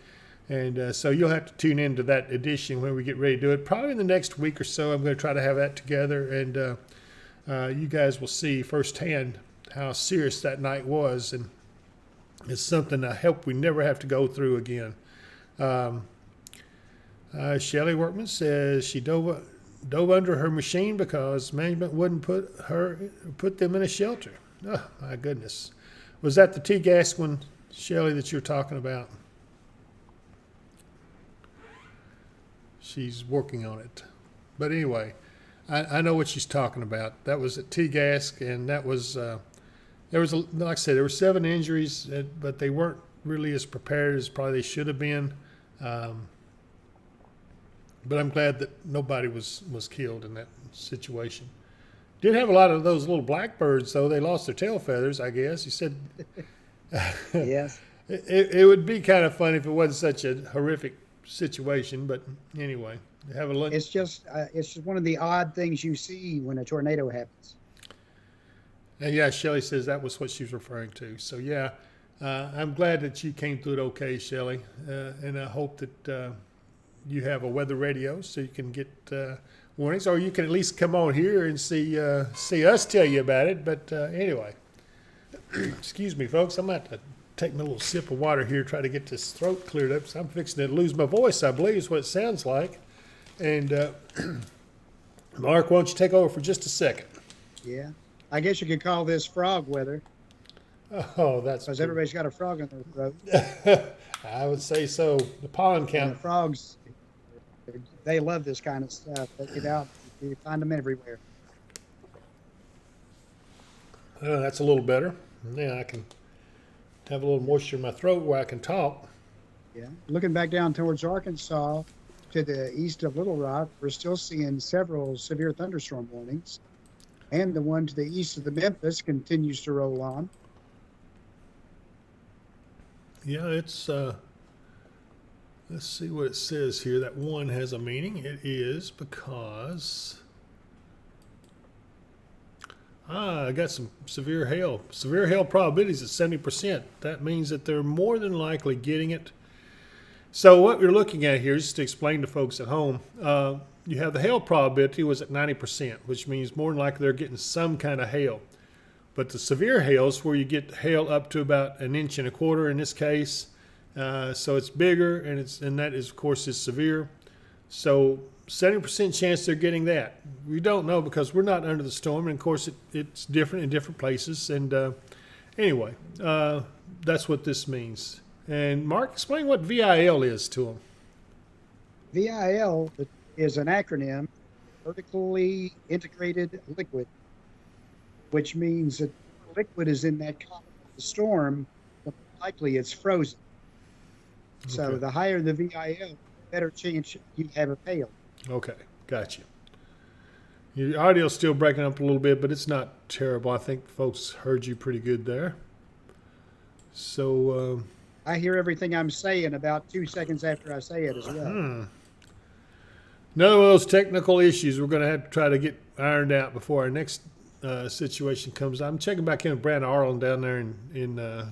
and so you'll have to tune into that edition when we get ready to do it. Probably in the next week or so, I'm going to try to have that together, and you guys will see firsthand how serious that night was, and it's something I hope we never have to go through again. Shelley Workman says she dove under her machine because management wouldn't put them in a shelter. Oh, my goodness. Was that the T-gas one, Shelley, that you're talking about? She's working on it. But anyway, I know what she's talking about. That was at T-gas, and that was like I said, there were 7 injuries, but they weren't really as prepared as probably they should have been. But I'm glad that nobody was killed in that situation. Did have a lot of those little blackbirds, though. They lost their tail feathers, I guess. You said Yes. it would be kind of funny if it wasn't such a horrific situation. But anyway, have a look. It's just one of the odd things you see when a tornado happens. And yeah, Shelley says that was what she was referring to. So yeah, I'm glad that you came through it okay, Shelley. And I hope that you have a weather radio so you can get warnings, or you can at least come on here and see us tell you about it. But anyway, excuse me, folks, I'm going to have to take me a little sip of water here, try to get this throat cleared up. So I'm fixing to lose my voice, I believe is what it sounds like. And Mark, why don't you take over for just a second? Yeah. I guess you could call this frog weather Oh, that's because everybody's got a frog in their throat. I would say so. The pollen And count. the frogs, they love this kind of stuff. They get out, you find them everywhere. That's a little better. Yeah, I can have a little moisture in my throat where I can talk. Yeah. Looking back down towards Arkansas to the east of Little Rock, we're still seeing several severe thunderstorm warnings. And the one to the east of the Memphis continues to roll on. Yeah, it's, let's see what it says here. That one has a meaning. It is because, I got some severe hail. Severe hail probabilities at 70%. That means that they're more than likely getting it. So what we're looking at here, just to explain to folks at home, you have the hail probability was at 90%, which means more than likely they're getting some kind of hail. But the severe hail is where you get hail up to about 1.25 inches in this case. So it's bigger, and that is, of course, is severe. So 70% chance they're getting that. We don't know because we're not under the storm, and of course it's different in different places. And anyway, that's what this means. And Mark, explain what VIL is to them. VIL is an acronym, vertically integrated liquid, which means that liquid is in that column of the storm, but likely it's frozen. So Okay. the higher the VIL, the better chance you have of hail. Okay, got you. Your audio's still breaking up a little bit, but it's not terrible. I think folks heard you pretty good there. So, I hear everything I'm saying about 2 seconds after I say it as well. none of those technical issues we're going to have to try to get ironed out before our next situation comes. I'm checking back in with Brad Arlen down there in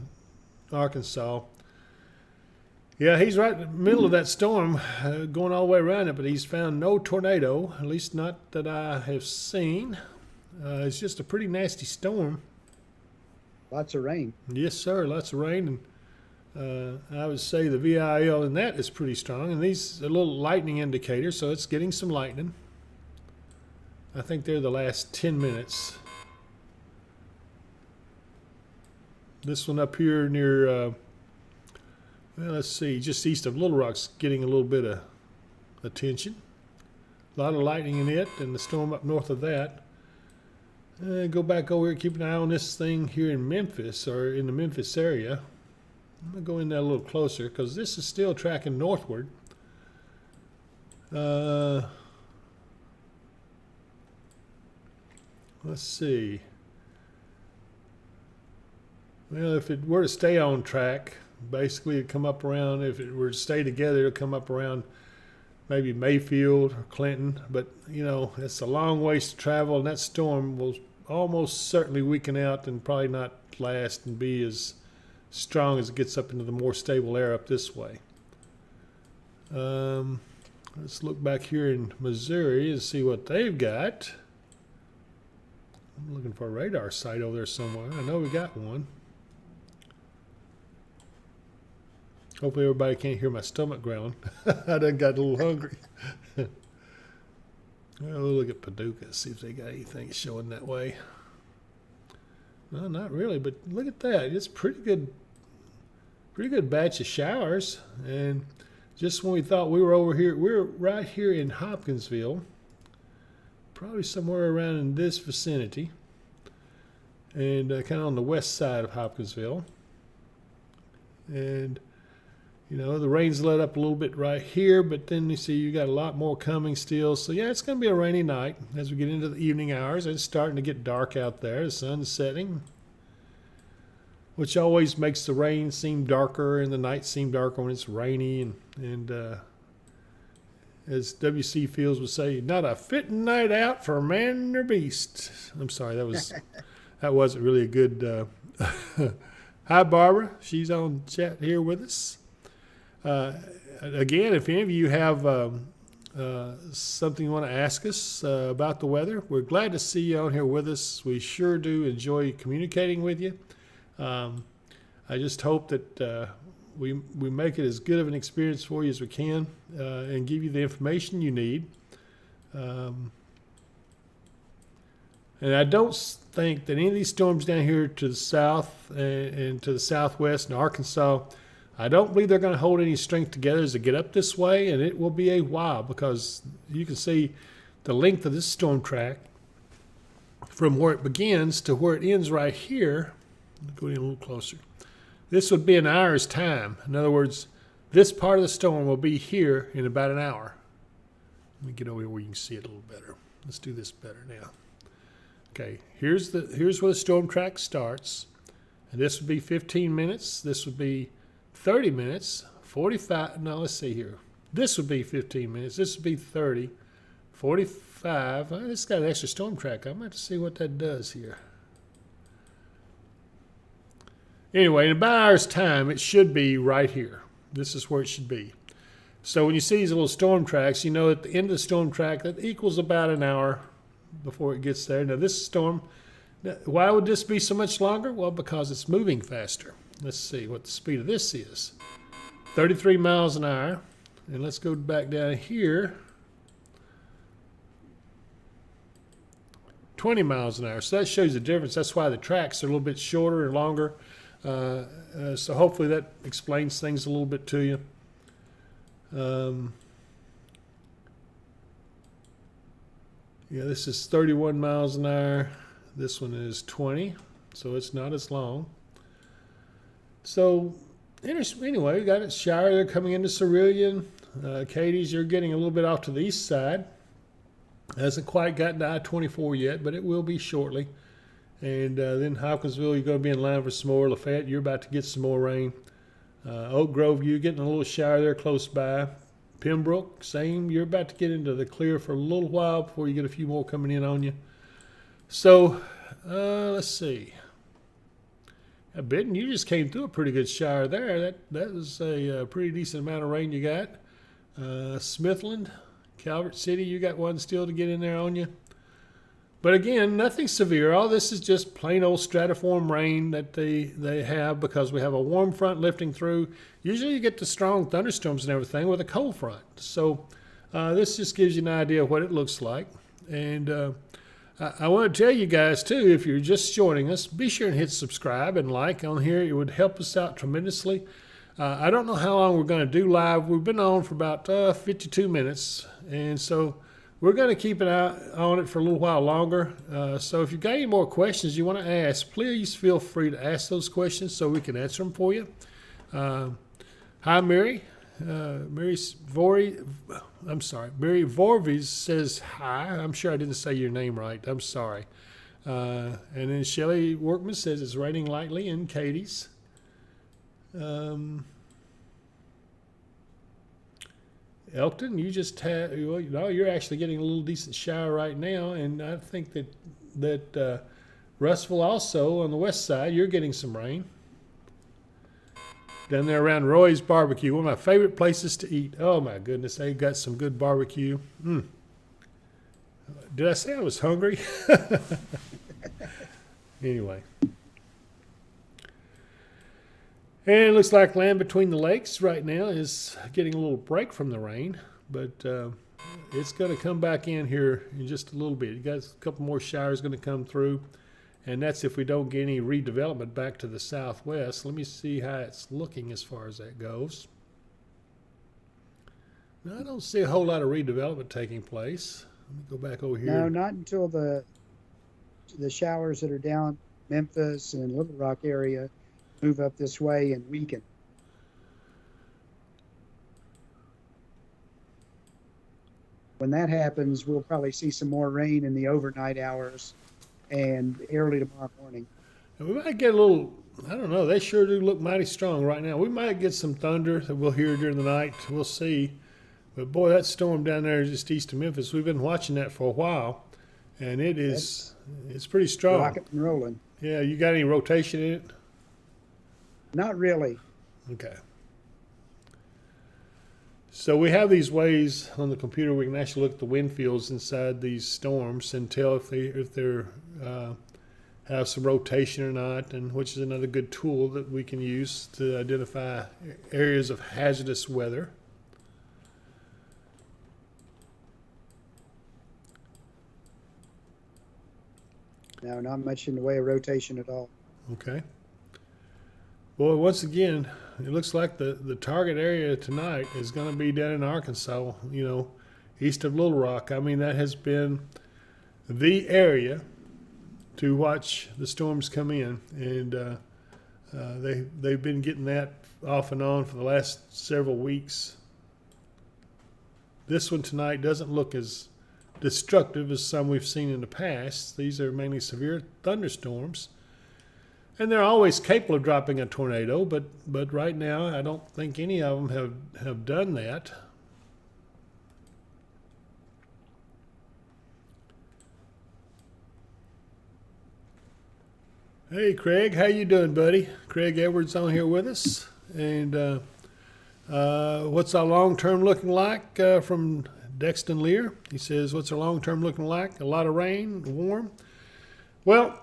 Arkansas. Yeah, he's right in the middle of that storm, going all the way around it, but he's found no tornado, at least not that I have seen. It's just a pretty nasty storm. Lots of rain. Yes, sir, lots of rain, and I would say the VIL in that is pretty strong, and these are a little lightning indicator, so it's getting some lightning. I think they're the last 10 minutes. This one up here near, well, let's see, just east of Little Rock's getting a little bit of attention. A lot of lightning in it, and the storm up north of that. Go back over here, keep an eye on this thing here in Memphis, or in the Memphis area. I'm going to go in there a little closer, because this is still tracking northward. Let's see. Well, if it were to stay on track, basically it'd come up around, if it were to stay together, it'll come up around maybe Mayfield or Clinton. But, you know, it's a long ways to travel, and that storm will almost certainly weaken out and probably not last and be as strong as it gets up into the more stable air up this way. Let's look back here in Missouri and see what they've got. I'm looking for a radar site over there somewhere. I know we got one. Hopefully everybody can't hear my stomach growling. I done got a little hungry. We'll look at Paducah, see if they got anything showing that way. No, not really, but look at that. It's pretty good batch of showers. And just when we thought we were over here, we're right here in Hopkinsville, probably somewhere around in this vicinity, and kind of on the west side of Hopkinsville. And you know, the rain's let up a little bit right here, but then you see you got a lot more coming still. So yeah, it's going to be a rainy night as we get into the evening hours. It's starting to get dark out there. The sun's setting, which always makes the rain seem darker and the night seem darker when it's rainy. And as W.C. Fields would say, not a fitting night out for man or beast. I'm sorry, that wasn't really a good. Hi, Barbara. She's on chat here with us. Again, if any of you have something you want to ask us about the weather, we're glad to see you on here with us. We sure do enjoy communicating with you. I just hope that we make it as good of an experience for you as we can and give you the information you need. And I don't think that any of these storms down here to the south and to the southwest in Arkansas, I don't believe they're going to hold any strength together as they get up this way, and it will be a while because you can see the length of this storm track from where it begins to where it ends right here. Go in a little closer. This would be an hour's time. In other words, this part of the storm will be here in about an hour. Let me get over here where you can see it a little better. Let's do this better now. Okay, here's where the storm track starts. And this would be 15 minutes. This would be 30 minutes. 45. No, let's see here. This would be 15 minutes. This would be 30. 45. This has got an extra storm track. I'm going to have to see what that does here. Anyway, in about an hour's time, it should be right here. This is where it should be. So when you see these little storm tracks, you know at the end of the storm track, that equals about an hour before it gets there. Now this storm, why would this be so much longer? Well, because it's moving faster. Let's see what the speed of this is. 33 miles an hour. And let's go back down here. 20 miles an hour. So that shows the difference. That's why the tracks are a little bit shorter and longer. So hopefully that explains things a little bit to you. Yeah, this is 31 miles an hour. This one is 20, so it's not as long. So anyway, we got a shower there coming into Cerulean. Katie's, you're getting a little bit off to the east side. Hasn't quite gotten to I-24 yet, but it will be shortly. And then Hopkinsville, you're going to be in line for some more. Lafayette, you're about to get some more rain. Oak Grove, you're getting a little shower there close by. Pembroke, same. You're about to get into the clear for a little while before you get a few more coming in on you. So, let's see. Benton, you just came through a pretty good shower there. That was a pretty decent amount of rain you got. Smithland, Calvert City, you got one still to get in there on you. But again, nothing severe. All this is just plain old stratiform rain that they have because we have a warm front lifting through. Usually you get the strong thunderstorms and everything with a cold front. So this just gives you an idea of what it looks like. And I want to tell you guys, too, if you're just joining us, be sure and hit subscribe and like on here. It would help us out tremendously. I don't know how long we're going to do live. We've been on for about 52 minutes. And so we're going to keep an eye on it for a little while longer. So if you've got any more questions you want to ask, please feel free to ask those questions so we can answer them for you. Hi, Mary. Mary Vorvies says hi. I'm sure I didn't say your name right. I'm sorry. And then Shelley Workman says it's raining lightly in Katie's. Elton, you just had, you're actually getting a little decent shower right now, and I think that Russellville also on the west side, you're getting some rain. Down there around Roy's Barbecue, one of my favorite places to eat. Oh my goodness, they got some good barbecue. Did I say I was hungry? Anyway. And it looks like Land Between the Lakes right now is getting a little break from the rain, but it's going to come back in here in just a little bit. You got a couple more showers going to come through, and that's if we don't get any redevelopment back to the southwest. Let me see how it's looking as far as that goes. Now, I don't see a whole lot of redevelopment taking place. Let me go back over here. No, not until the showers that are down Memphis and Little Rock area move up this way and weaken. When that happens, we'll probably see some more rain in the overnight hours and early tomorrow morning. And we might get a little, I don't know, they sure do look mighty strong right now. We might get some thunder that we'll hear during the night. We'll see. But boy, that storm down there just east of Memphis, we've been watching that for a while, and it's pretty strong. Rocket and rolling. Yeah, you got any rotation in it? Not really. Okay. So we have these ways on the computer we can actually look at the wind fields inside these storms and tell if they're have some rotation or not, and which is another good tool that we can use to identify areas of hazardous weather. No, not much in the way of rotation at all. Okay. Well, once again, it looks like the target area tonight is going to be down in Arkansas, east of Little Rock. I mean, that has been the area to watch the storms come in, and they've been getting that off and on for the last several weeks. This one tonight doesn't look as destructive as some we've seen in the past. These are mainly severe thunderstorms, and they're always capable of dropping a tornado, but right now I don't think any of them have done that. Hey Craig, how you doing, buddy? Craig Edwards on here with us, and what's our long-term looking like from Dexton Lear? He says, what's our long-term looking like? A lot of rain, warm? Well,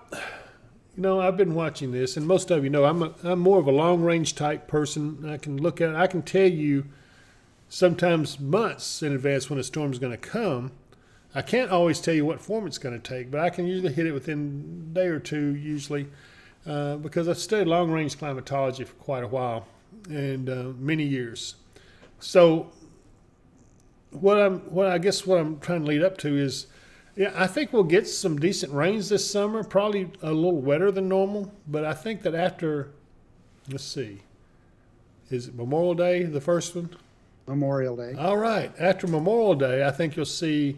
I've been watching this, and most of you know I'm more of a long-range type person. I can tell you sometimes months in advance when a storm's going to come. I can't always tell you what form it's going to take, but I can usually hit it within a day or two usually, because I've studied long-range climatology for quite a while and many years. So what I guess what I'm trying to lead up to is, I think we'll get some decent rains this summer, probably a little wetter than normal, but I think that after, let's see, is it Memorial Day, the first one? Memorial Day. All right. After Memorial Day, I think you'll see,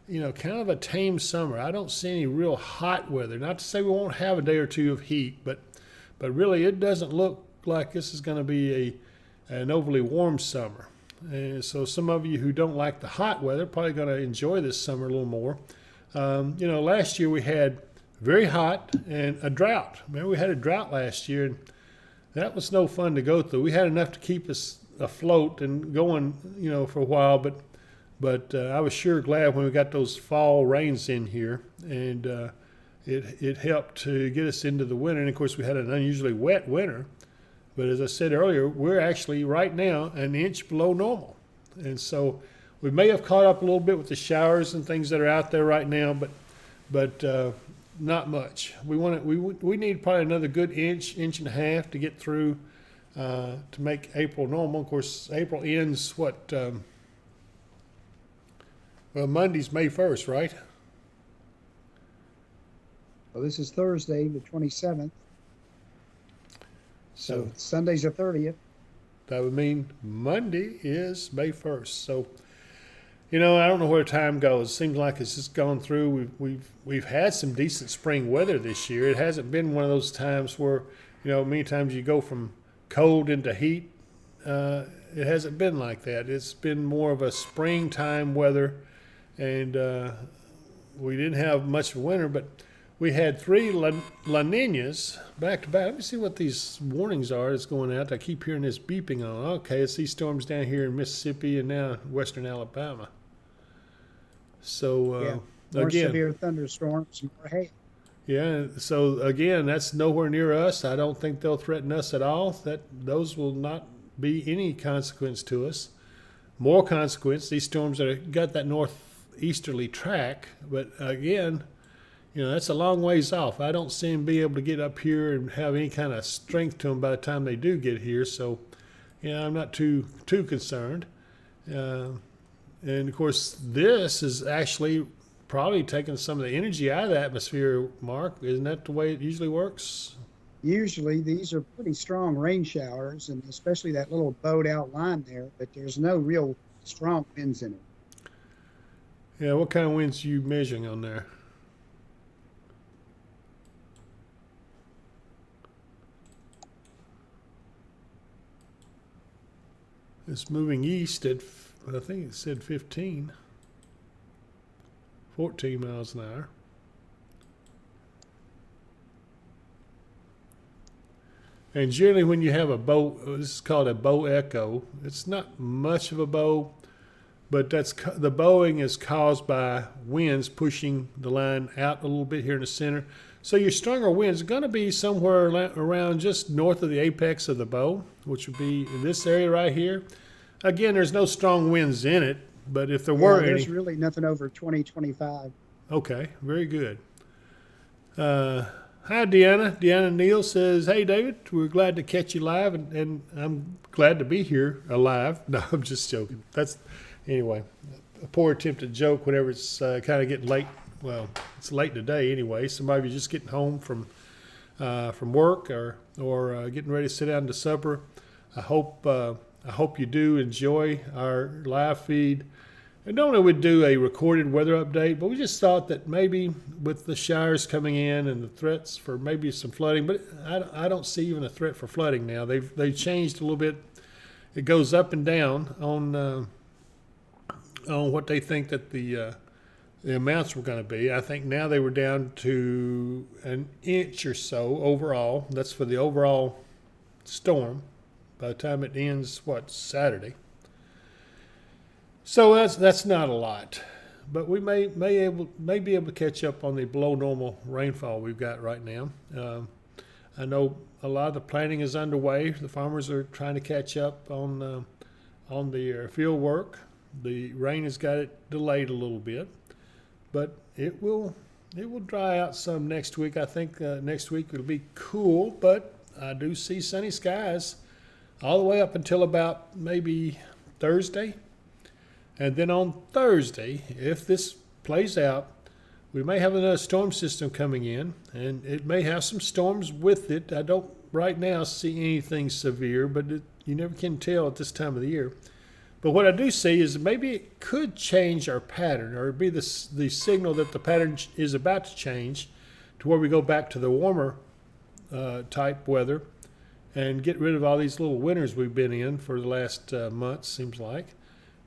kind of a tame summer. I don't see any real hot weather. Not to say we won't have a day or two of heat, but really it doesn't look like this is going to be an overly warm summer. And so some of you who don't like the hot weather are probably going to enjoy this summer a little more. Last year we had very hot and a drought. Remember, we had a drought last year, and that was no fun to go through. We had enough to keep us afloat and going, for a while, but I was sure glad when we got those fall rains in here, and it helped to get us into the winter. And of course, we had an unusually wet winter. But as I said earlier, we're actually right now an inch below normal. And so we may have caught up a little bit with the showers and things that are out there right now, but not much. We need probably another good inch and a half to get through to make April normal. Of course, April ends Monday's May 1st, right? Well, this is Thursday, the 27th. So Sunday's the 30th. That would mean Monday is May 1st. So, I don't know where time goes. It seems like it's just gone through. We've had some decent spring weather this year. It hasn't been one of those times where, many times you go from cold into heat. It hasn't been like that. It's been more of a springtime weather, and we didn't have much of winter, but we had 3 La Niñas back to back. Let me see what these warnings are that's going out. I keep hearing this beeping on. Okay, it's these storms down here in Mississippi and now western Alabama. So, more again, severe thunderstorms, more hail. Yeah, so again, that's nowhere near us. I don't think they'll threaten us at all. Those will not be any consequence to us. More consequence, these storms that have got that northeasterly track, but again, that's a long ways off. I don't see them be able to get up here and have any kind of strength to them by the time they do get here. So, I'm not too concerned. And of course, this is actually probably taking some of the energy out of the atmosphere, Mark. Isn't that the way it usually works? Usually these are pretty strong rain showers, and especially that little bowed out line there, but there's no real strong winds in it. Yeah, what kind of winds are you measuring on there? It's moving east at, I think it said 14 miles an hour. And generally when you have a bow, this is called a bow echo. It's not much of a bow, but the bowing is caused by winds pushing the line out a little bit here in the center. So your stronger winds are going to be somewhere around just north of the apex of the bow, which would be in this area right here. Again, there's no strong winds in it, but if there were there's any, really nothing over 20, 25. okay, very good. Hi, Deanna. Deanna Neal says, "Hey, David, we're glad to catch you live, and I'm glad to be here alive." No, I'm just joking. Anyway, a poor attempt at joke whenever it's kind of getting late. Well, it's late today anyway. So maybe you're just getting home from work or getting ready to sit down to supper. I hope you do enjoy our live feed. And normally we'd do a recorded weather update, but we just thought that maybe with the showers coming in and the threats for maybe some flooding, but I don't see even a threat for flooding now. They've changed a little bit. It goes up and down on what they think that the amounts were going to be. I think now they were down to an inch or so overall. That's for the overall storm. By the time it ends, Saturday. So that's not a lot, but we may be able to catch up on the below normal rainfall we've got right now. I know a lot of the planting is underway. The farmers are trying to catch up on the field work. The rain has got it delayed a little bit, but it will dry out some next week. I think next week it'll be cool, but I do see sunny skies all the way up until about maybe Thursday. And then on Thursday, if this plays out, we may have another storm system coming in, and it may have some storms with it. I don't right now see anything severe, but you never can tell at this time of the year. But what I do see is maybe it could change our pattern, or be the signal that the pattern is about to change to where we go back to the warmer type weather and get rid of all these little winters we've been in for the last month, seems like.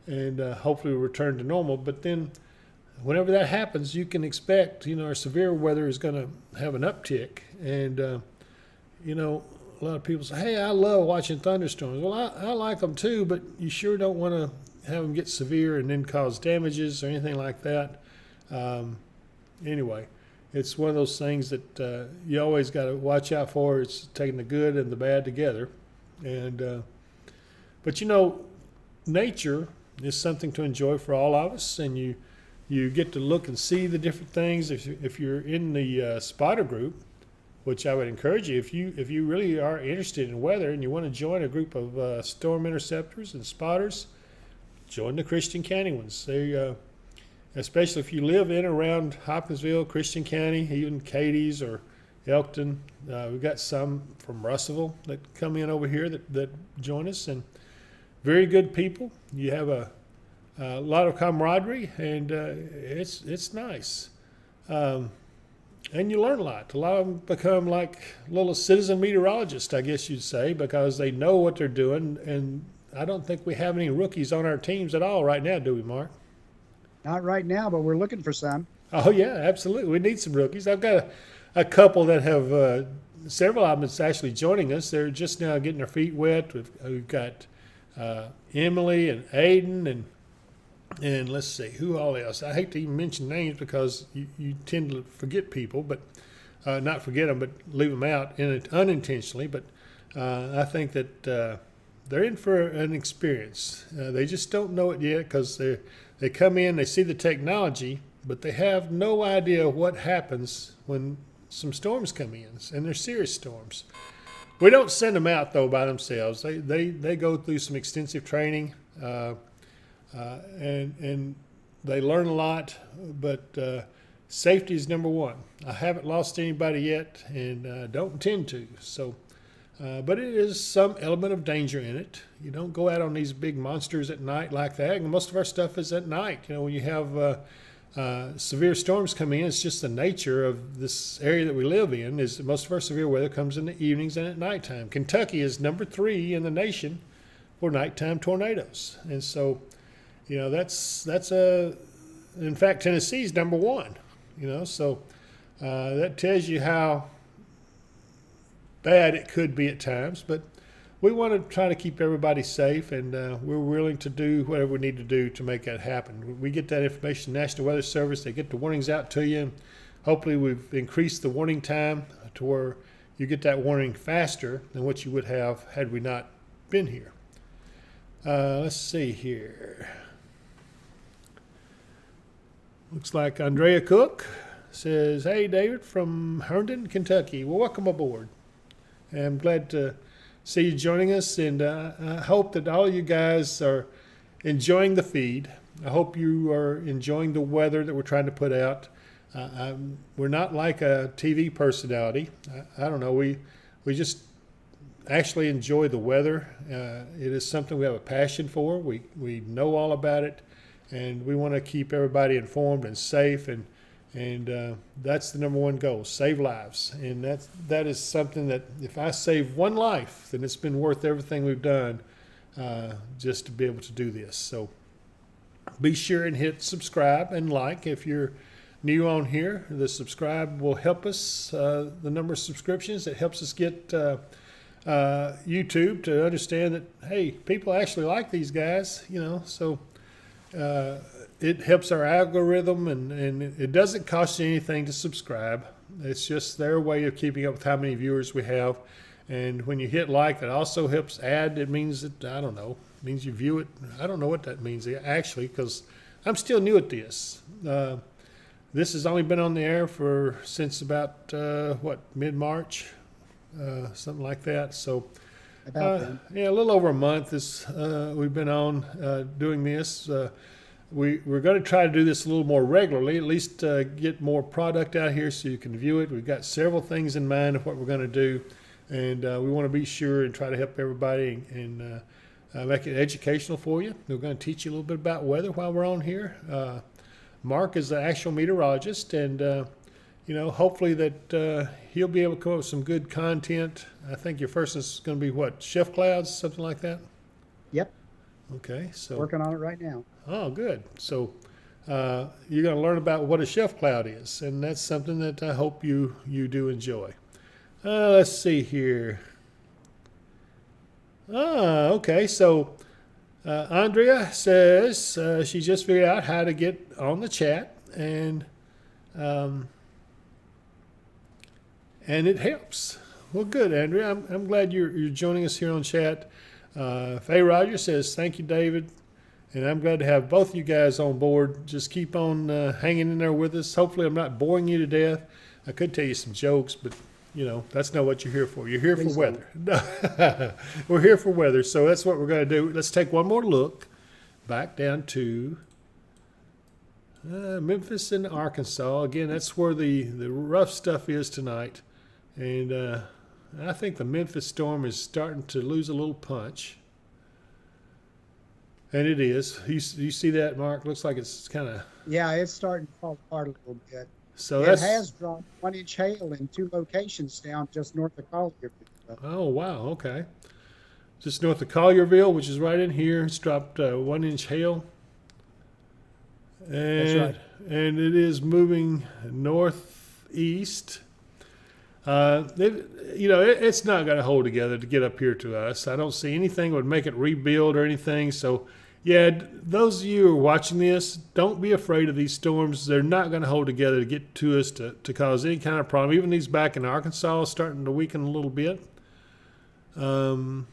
And hopefully we'll return to normal. But then whenever that happens, you can expect, our severe weather is going to have an uptick. And, a lot of people say, hey, I love watching thunderstorms. Well, I like them too, but you sure don't want to have them get severe and then cause damages or anything like that. Anyway, it's one of those things that you always got to watch out for. It's taking the good and the bad together. And but, nature is something to enjoy for all of us, and you get to look and see the different things. If you're in the spotter group, which I would encourage you, if you really are interested in weather and you want to join a group of storm interceptors and spotters, join the Christian County ones. They, especially if you live in around Hopkinsville, Christian County, even Cadiz or Elkton. We've got some from Russellville that come in over here that join us, and very good people. You have a lot of camaraderie, and it's nice. And you learn a lot. A lot of them become like little citizen meteorologists, I guess you'd say, because they know what they're doing. And I don't think we have any rookies on our teams at all right now, do we, Mark? Not right now, but we're looking for some. Oh, yeah, absolutely. We need some rookies. I've got a couple that have several of them that's actually joining us. They're just now getting their feet wet. We've got Emily and Aiden and let's see, who all else? I hate to even mention names because you tend to forget people, but not forget them, but leave them out unintentionally. But I think that they're in for an experience. They just don't know it yet because they come in, they see the technology, but they have no idea what happens when some storms come in, and they're serious storms. We don't send them out, though, by themselves. They go through some extensive training, and they learn a lot, but safety is number one. I haven't lost anybody yet, and don't intend to. So, but it is some element of danger in it. You don't go out on these big monsters at night like that, and most of our stuff is at night. When you have severe storms coming in, it's just the nature of this area that we live in, is that most of our severe weather comes in the evenings and at nighttime. Kentucky is number 3 in the nation for nighttime tornadoes. And so, that's in fact, Tennessee's number 1, so that tells you how bad it could be at times. But we want to try to keep everybody safe, and we're willing to do whatever we need to do to make that happen. We get that information, National Weather Service, they get the warnings out to you. hopefully we've increased the warning time to where you get that warning faster than what you would have had we not been here. Let's see here. Looks like Andrea Cook says, "Hey, David from Herndon, Kentucky. Well, welcome aboard. And I'm glad to see you joining us, and I hope that all of you guys are enjoying the feed. I hope you are enjoying the weather that we're trying to put out. We're not like a TV personality. I don't know. We just actually enjoy the weather. It is something we have a passion for. We know all about it, and we want to keep everybody informed and safe, and that's the number one goal: save lives. And that is something that if I save one life, then it's been worth everything we've done just to be able to do this. So be sure and hit subscribe and like if you're new on here. The subscribe will help us, the number of subscriptions. It helps us get YouTube to understand that, hey, people actually like these guys, so it helps our algorithm, and it doesn't cost you anything to subscribe. It's just their way of keeping up with how many viewers we have. And when you hit like, that also helps add. It means that, I don't know, it means you view it. I don't know what that means actually, because I'm still new at this. This has only been on the air since about, mid-March, something like that. So, a little over a month we've been on doing this. We're going to try to do this a little more regularly, at least get more product out here so you can view it. We've got several things in mind of what we're going to do, and we want to be sure and try to help everybody and make it educational for you. We're going to teach you a little bit about weather while we're on here. Mark is the actual meteorologist, and hopefully that he'll be able to come up with some good content. I think your first is going to be what, shift clouds, something like that? Yep. Okay, so working on it right now. Oh, good. So you're going to learn about what a shift cloud is, and that's something that I hope you do enjoy. Let's see here. Okay, so Andrea says she just figured out how to get on the chat, and it helps. Well, good, Andrea. I'm glad you're joining us here on chat. Faye Roger says, "Thank you, David." And I'm glad to have both of you guys on board. Just keep on hanging in there with us. Hopefully I'm not boring you to death. I could tell you some jokes, but, that's not what you're here for. You're here for weather. We're here for weather, so that's what we're going to do. Let's take one more look back down to Memphis and Arkansas. Again, that's where the rough stuff is tonight. And I think the Memphis storm is starting to lose a little punch. And it is. You see that, Mark? Looks like it's kind of... Yeah, it's starting to fall apart a little bit. So it has dropped 1 inch hail in 2 locations down just north of Collierville. Oh, wow. Okay. Just north of Collierville, which is right in here. It's dropped 1 inch hail. And, that's right. And it is moving northeast. It's not going to hold together to get up here to us. I don't see anything that would make it rebuild or anything. So, yeah, those of you who are watching this, don't be afraid of these storms. They're not going to hold together to get to us to cause any kind of problem. Even these back in Arkansas are starting to weaken a little bit. In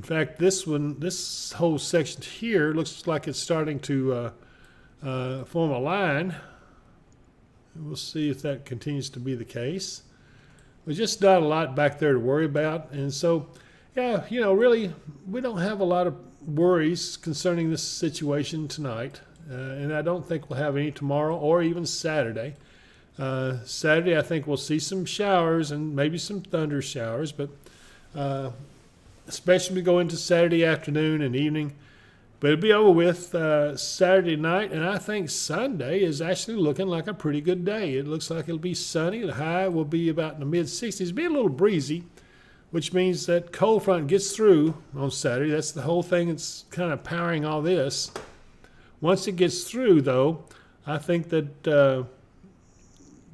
fact, this whole section here looks like it's starting to form a line. We'll see if that continues to be the case. There's just not a lot back there to worry about. And so, yeah, really, we don't have a lot of worries concerning this situation tonight. And I don't think we'll have any tomorrow or even Saturday. Saturday, I think we'll see some showers and maybe some thunder showers. But especially go into Saturday afternoon and evening. But it'll be over with Saturday night, and I think Sunday is actually looking like a pretty good day. It looks like it'll be sunny. The high will be about in the mid-60s. It'll be a little breezy, which means that cold front gets through on Saturday. That's the whole thing that's kind of powering all this. Once it gets through, though, I think that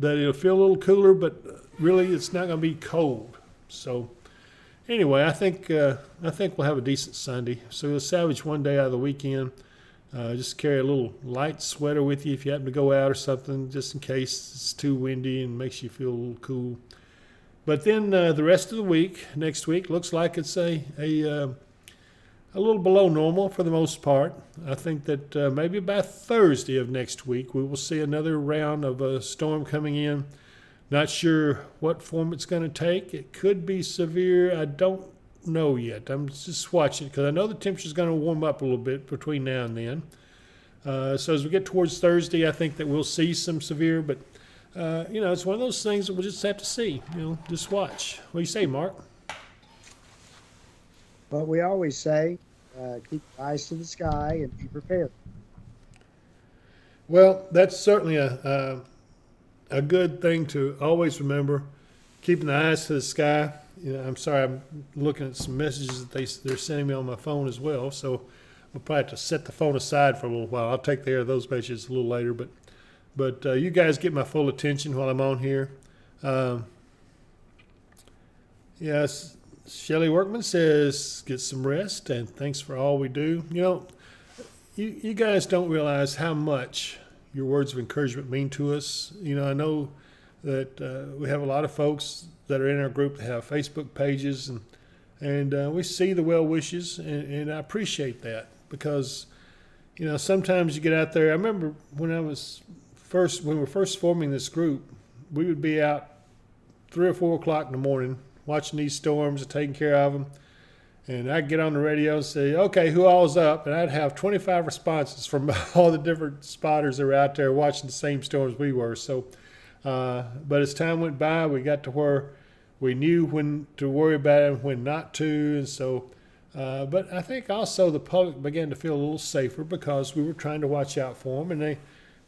it'll feel a little cooler, but really it's not going to be cold. So anyway, I think we'll have a decent Sunday. So we'll salvage one day out of the weekend. Just carry a little light sweater with you if you happen to go out or something, just in case it's too windy and makes you feel a little cool. But then the rest of the week, next week, looks like it's a little below normal for the most part. I think that maybe by Thursday of next week, we will see another round of a storm coming in. Not sure what form it's going to take. It could be severe. I don't know yet. I'm just watching because I know the temperature is going to warm up a little bit between now and then. So as we get towards Thursday, I think that we'll see some severe, but it's one of those things that we'll just have to see. Just watch. What do you say, Mark? But we always say, keep your eyes to the sky and be prepared. Well, that's certainly a good thing to always remember, keeping the eyes to the sky. I'm sorry, I'm looking at some messages that they're sending me on my phone as well, so we'll probably have to set the phone aside for a little while. I'll take care of those messages a little later, but you guys get my full attention while I'm on here. Yes, Shelley Workman says, get some rest, and thanks for all we do. You guys don't realize how much your words of encouragement mean to us. I know that we have a lot of folks that are in our group that have Facebook pages, and we see the well wishes, and I appreciate that because, sometimes you get out there. I remember when we were first forming this group, we would be out 3 or 4 o'clock in the morning watching these storms and taking care of them. And I'd get on the radio and say, okay, who all's up? And I'd have 25 responses from all the different spotters that were out there watching the same storms we were. So, but as time went by, we got to where we knew when to worry about it and when not to. And so, but I think also the public began to feel a little safer because we were trying to watch out for them. And they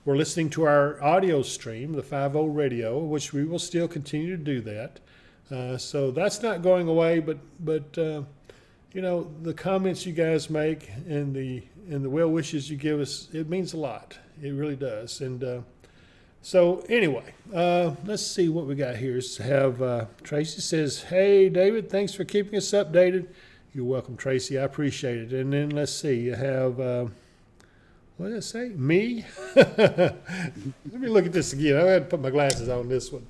were listening to our audio stream, the 5.0 radio, which we will still continue to do that. So that's not going away, but the comments you guys make and the well wishes you give us, it means a lot. It really does. And so anyway, let's see what we got here. Tracy says, hey, David, thanks for keeping us updated. You're welcome, Tracy. I appreciate it. And then let's see, you have, what did I say? Me? Let me look at this again. I had to put my glasses on this one.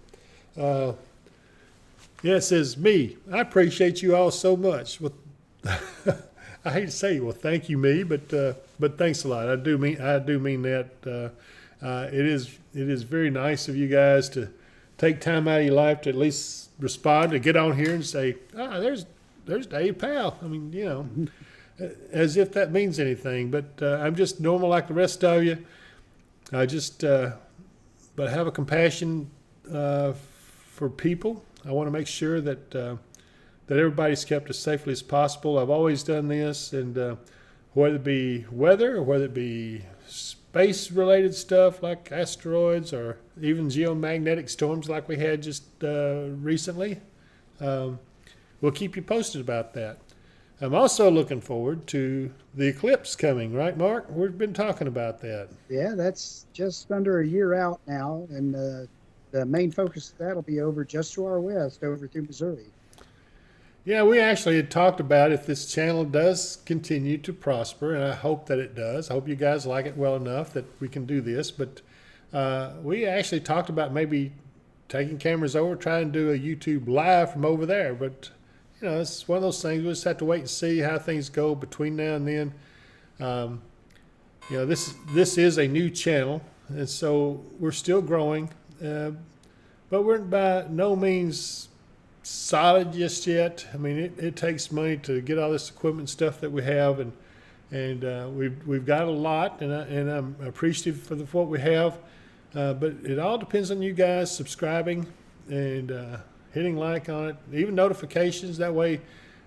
Yeah, it says, me. I appreciate you all so much. Well, I hate to say, well, thank you, me, but thanks a lot. I do mean that. It is very nice of you guys to take time out of your life to at least respond, to get on here and say, there's Dave Powell. I mean, as if that means anything. But I'm just normal like the rest of you. I just, but have a compassion for people. I want to make sure that everybody's kept as safely as possible. I've always done this, and whether it be weather or whether it be space-related stuff like asteroids or even geomagnetic storms like we had just recently, we'll keep you posted about that. I'm also looking forward to the eclipse coming, right, Mark? We've been talking about that. Yeah, that's just under a year out now, and the main focus of that will be over just to our west, over through Missouri. Yeah, we actually had talked about if this channel does continue to prosper, and I hope that it does. I hope you guys like it well enough that we can do this. But we actually talked about maybe taking cameras over, trying to do a YouTube live from over there. But, it's one of those things. We'll just have to wait and see how things go between now and then. This is a new channel, and so we're still growing. But we're by no means solid just yet. I mean, it takes money to get all this equipment and stuff that we have, and we've got a lot, and I'm appreciative for what we have. But it all depends on you guys subscribing and hitting like on it, even notifications. That way,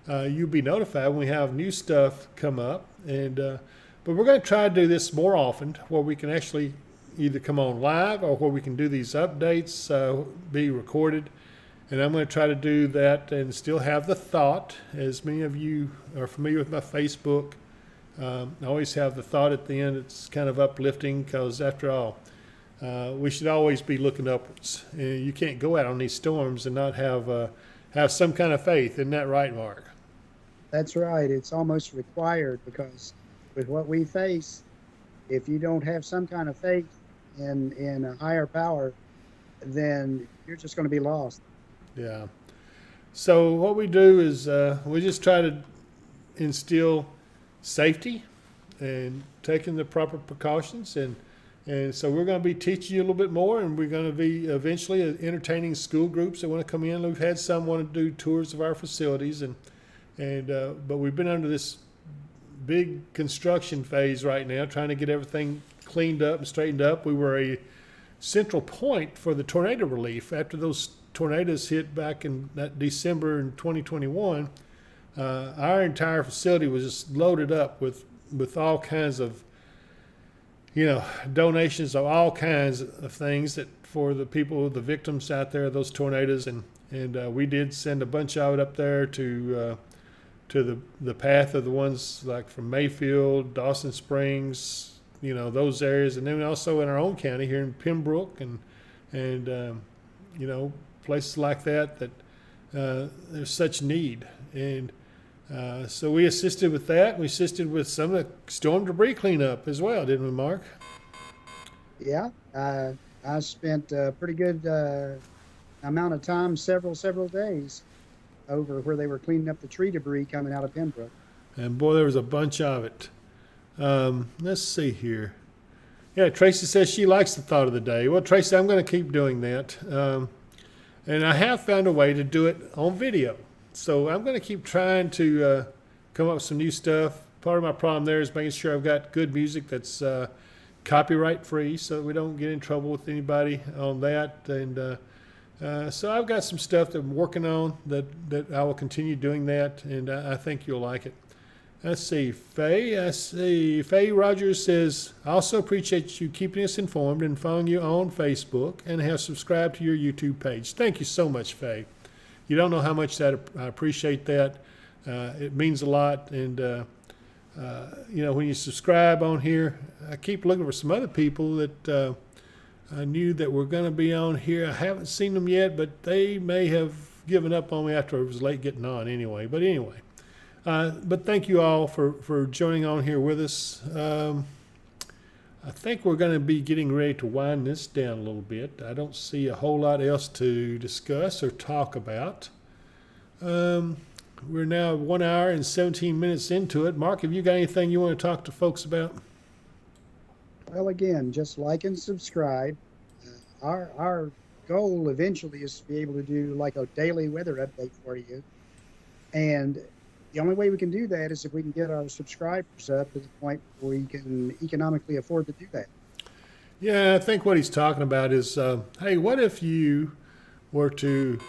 you'll be notified when we have new stuff come up. And but we're going to try to do this more often, where we can actually either come on live or where we can do these updates, be recorded. And I'm going to try to do that and still have the thought, as many of you are familiar with my Facebook. I always have the thought at the end. It's kind of uplifting because, after all, we should always be looking upwards. You can't go out on these storms and not have some kind of faith. Isn't that right, Mark? That's right. It's almost required because with what we face, if you don't have some kind of faith in a higher power, then you're just going to be lost. Yeah. So what we do is we just try to instill safety and taking the proper precautions, and so we're going to be teaching you a little bit more, and we're going to be eventually entertaining school groups that want to come in. We've had some want to do tours of our facilities, but we've been under this big construction phase right now, trying to get everything cleaned up and straightened up. We were a central point for the tornado relief after those tornadoes hit back in that December in 2021. Our entire facility was just loaded up with all kinds of, donations of all kinds of things that for the people, the victims out there of those tornadoes, and we did send a bunch of it up there to the path of the ones like from Mayfield, Dawson Springs, those areas, and then also in our own county here in Pembroke and places like that there's such need. And so we assisted with that. We assisted with some of the storm debris cleanup as well, didn't we, Mark? Yeah, I spent a pretty good amount of time, several days, over where they were cleaning up the tree debris coming out of Pembroke. And boy, there was a bunch of it. Let's see here. Yeah, Tracy says she likes the thought of the day. Well, Tracy, I'm going to keep doing that. And I have found a way to do it on video. So I'm going to keep trying to come up with some new stuff. Part of my problem there is making sure I've got good music that's copyright free, so we don't get in trouble with anybody on that. And so I've got some stuff that I'm working on that I will continue doing that, and I think you'll like it. Let's see, Faye. I see Faye Rogers says, I also appreciate you keeping us informed and following you on Facebook and have subscribed to your YouTube page. Thank you so much, Faye. You don't know how much I appreciate that. It means a lot. And, when you subscribe on here, I keep looking for some other people that I knew that were going to be on here. I haven't seen them yet, but they may have given up on me after it was late getting on anyway. But anyway. But thank you all for joining on here with us. I think we're going to be getting ready to wind this down a little bit. I don't see a whole lot else to discuss or talk about. We're now 1 hour and 17 minutes into it. Mark, have you got anything you want to talk to folks about? Well, again, just like and subscribe. Our goal eventually is to be able to do like a daily weather update for you. And the only way we can do that is if we can get our subscribers up to the point where we can economically afford to do that. Yeah, I think what he's talking about is, hey, what if you were to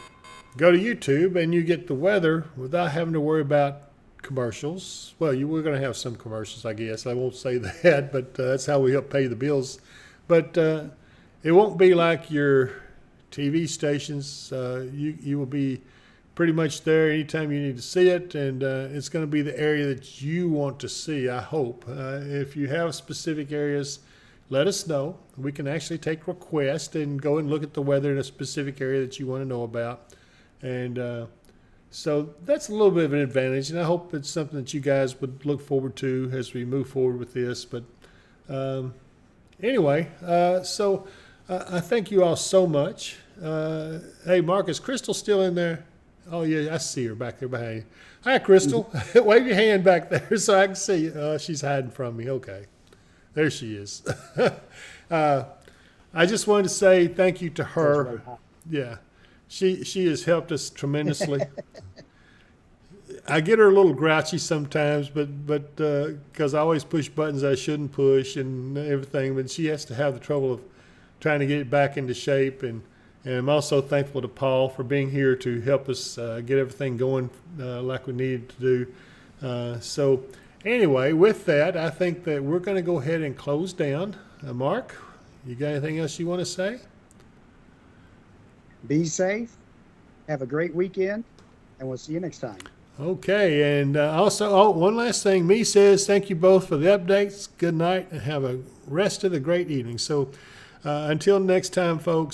go to YouTube and you get the weather without having to worry about commercials? Well, we're going to have some commercials, I guess. I won't say that, but that's how we help pay the bills. But it won't be like your TV stations. You will be pretty much there anytime you need to see it, and it's going to be the area that you want to see, I hope. If you have specific areas, let us know. We can actually take requests and go and look at the weather in a specific area that you want to know about. And so that's a little bit of an advantage, and I hope it's something that you guys would look forward to as we move forward with this. But anyway, so I thank you all so much. Hey, Mark, is Crystal still in there? Oh, yeah, I see her back there behind you. Hi, Crystal. Wave your hand back there so I can see you. She's hiding from me. Okay. There she is. I just wanted to say thank you to her. Yeah. She has helped us tremendously. I get her a little grouchy sometimes, but because I always push buttons I shouldn't push and everything, but she has to have the trouble of trying to get it back into shape. And I'm also thankful to Paul for being here to help us get everything going like we needed to do. So anyway, with that, I think that we're going to go ahead and close down. Mark, you got anything else you want to say? Be safe. Have a great weekend, and we'll see you next time. Okay, and also, one last thing. Me says thank you both for the updates. Good night, and have a rest of the great evening. So until next time, folks,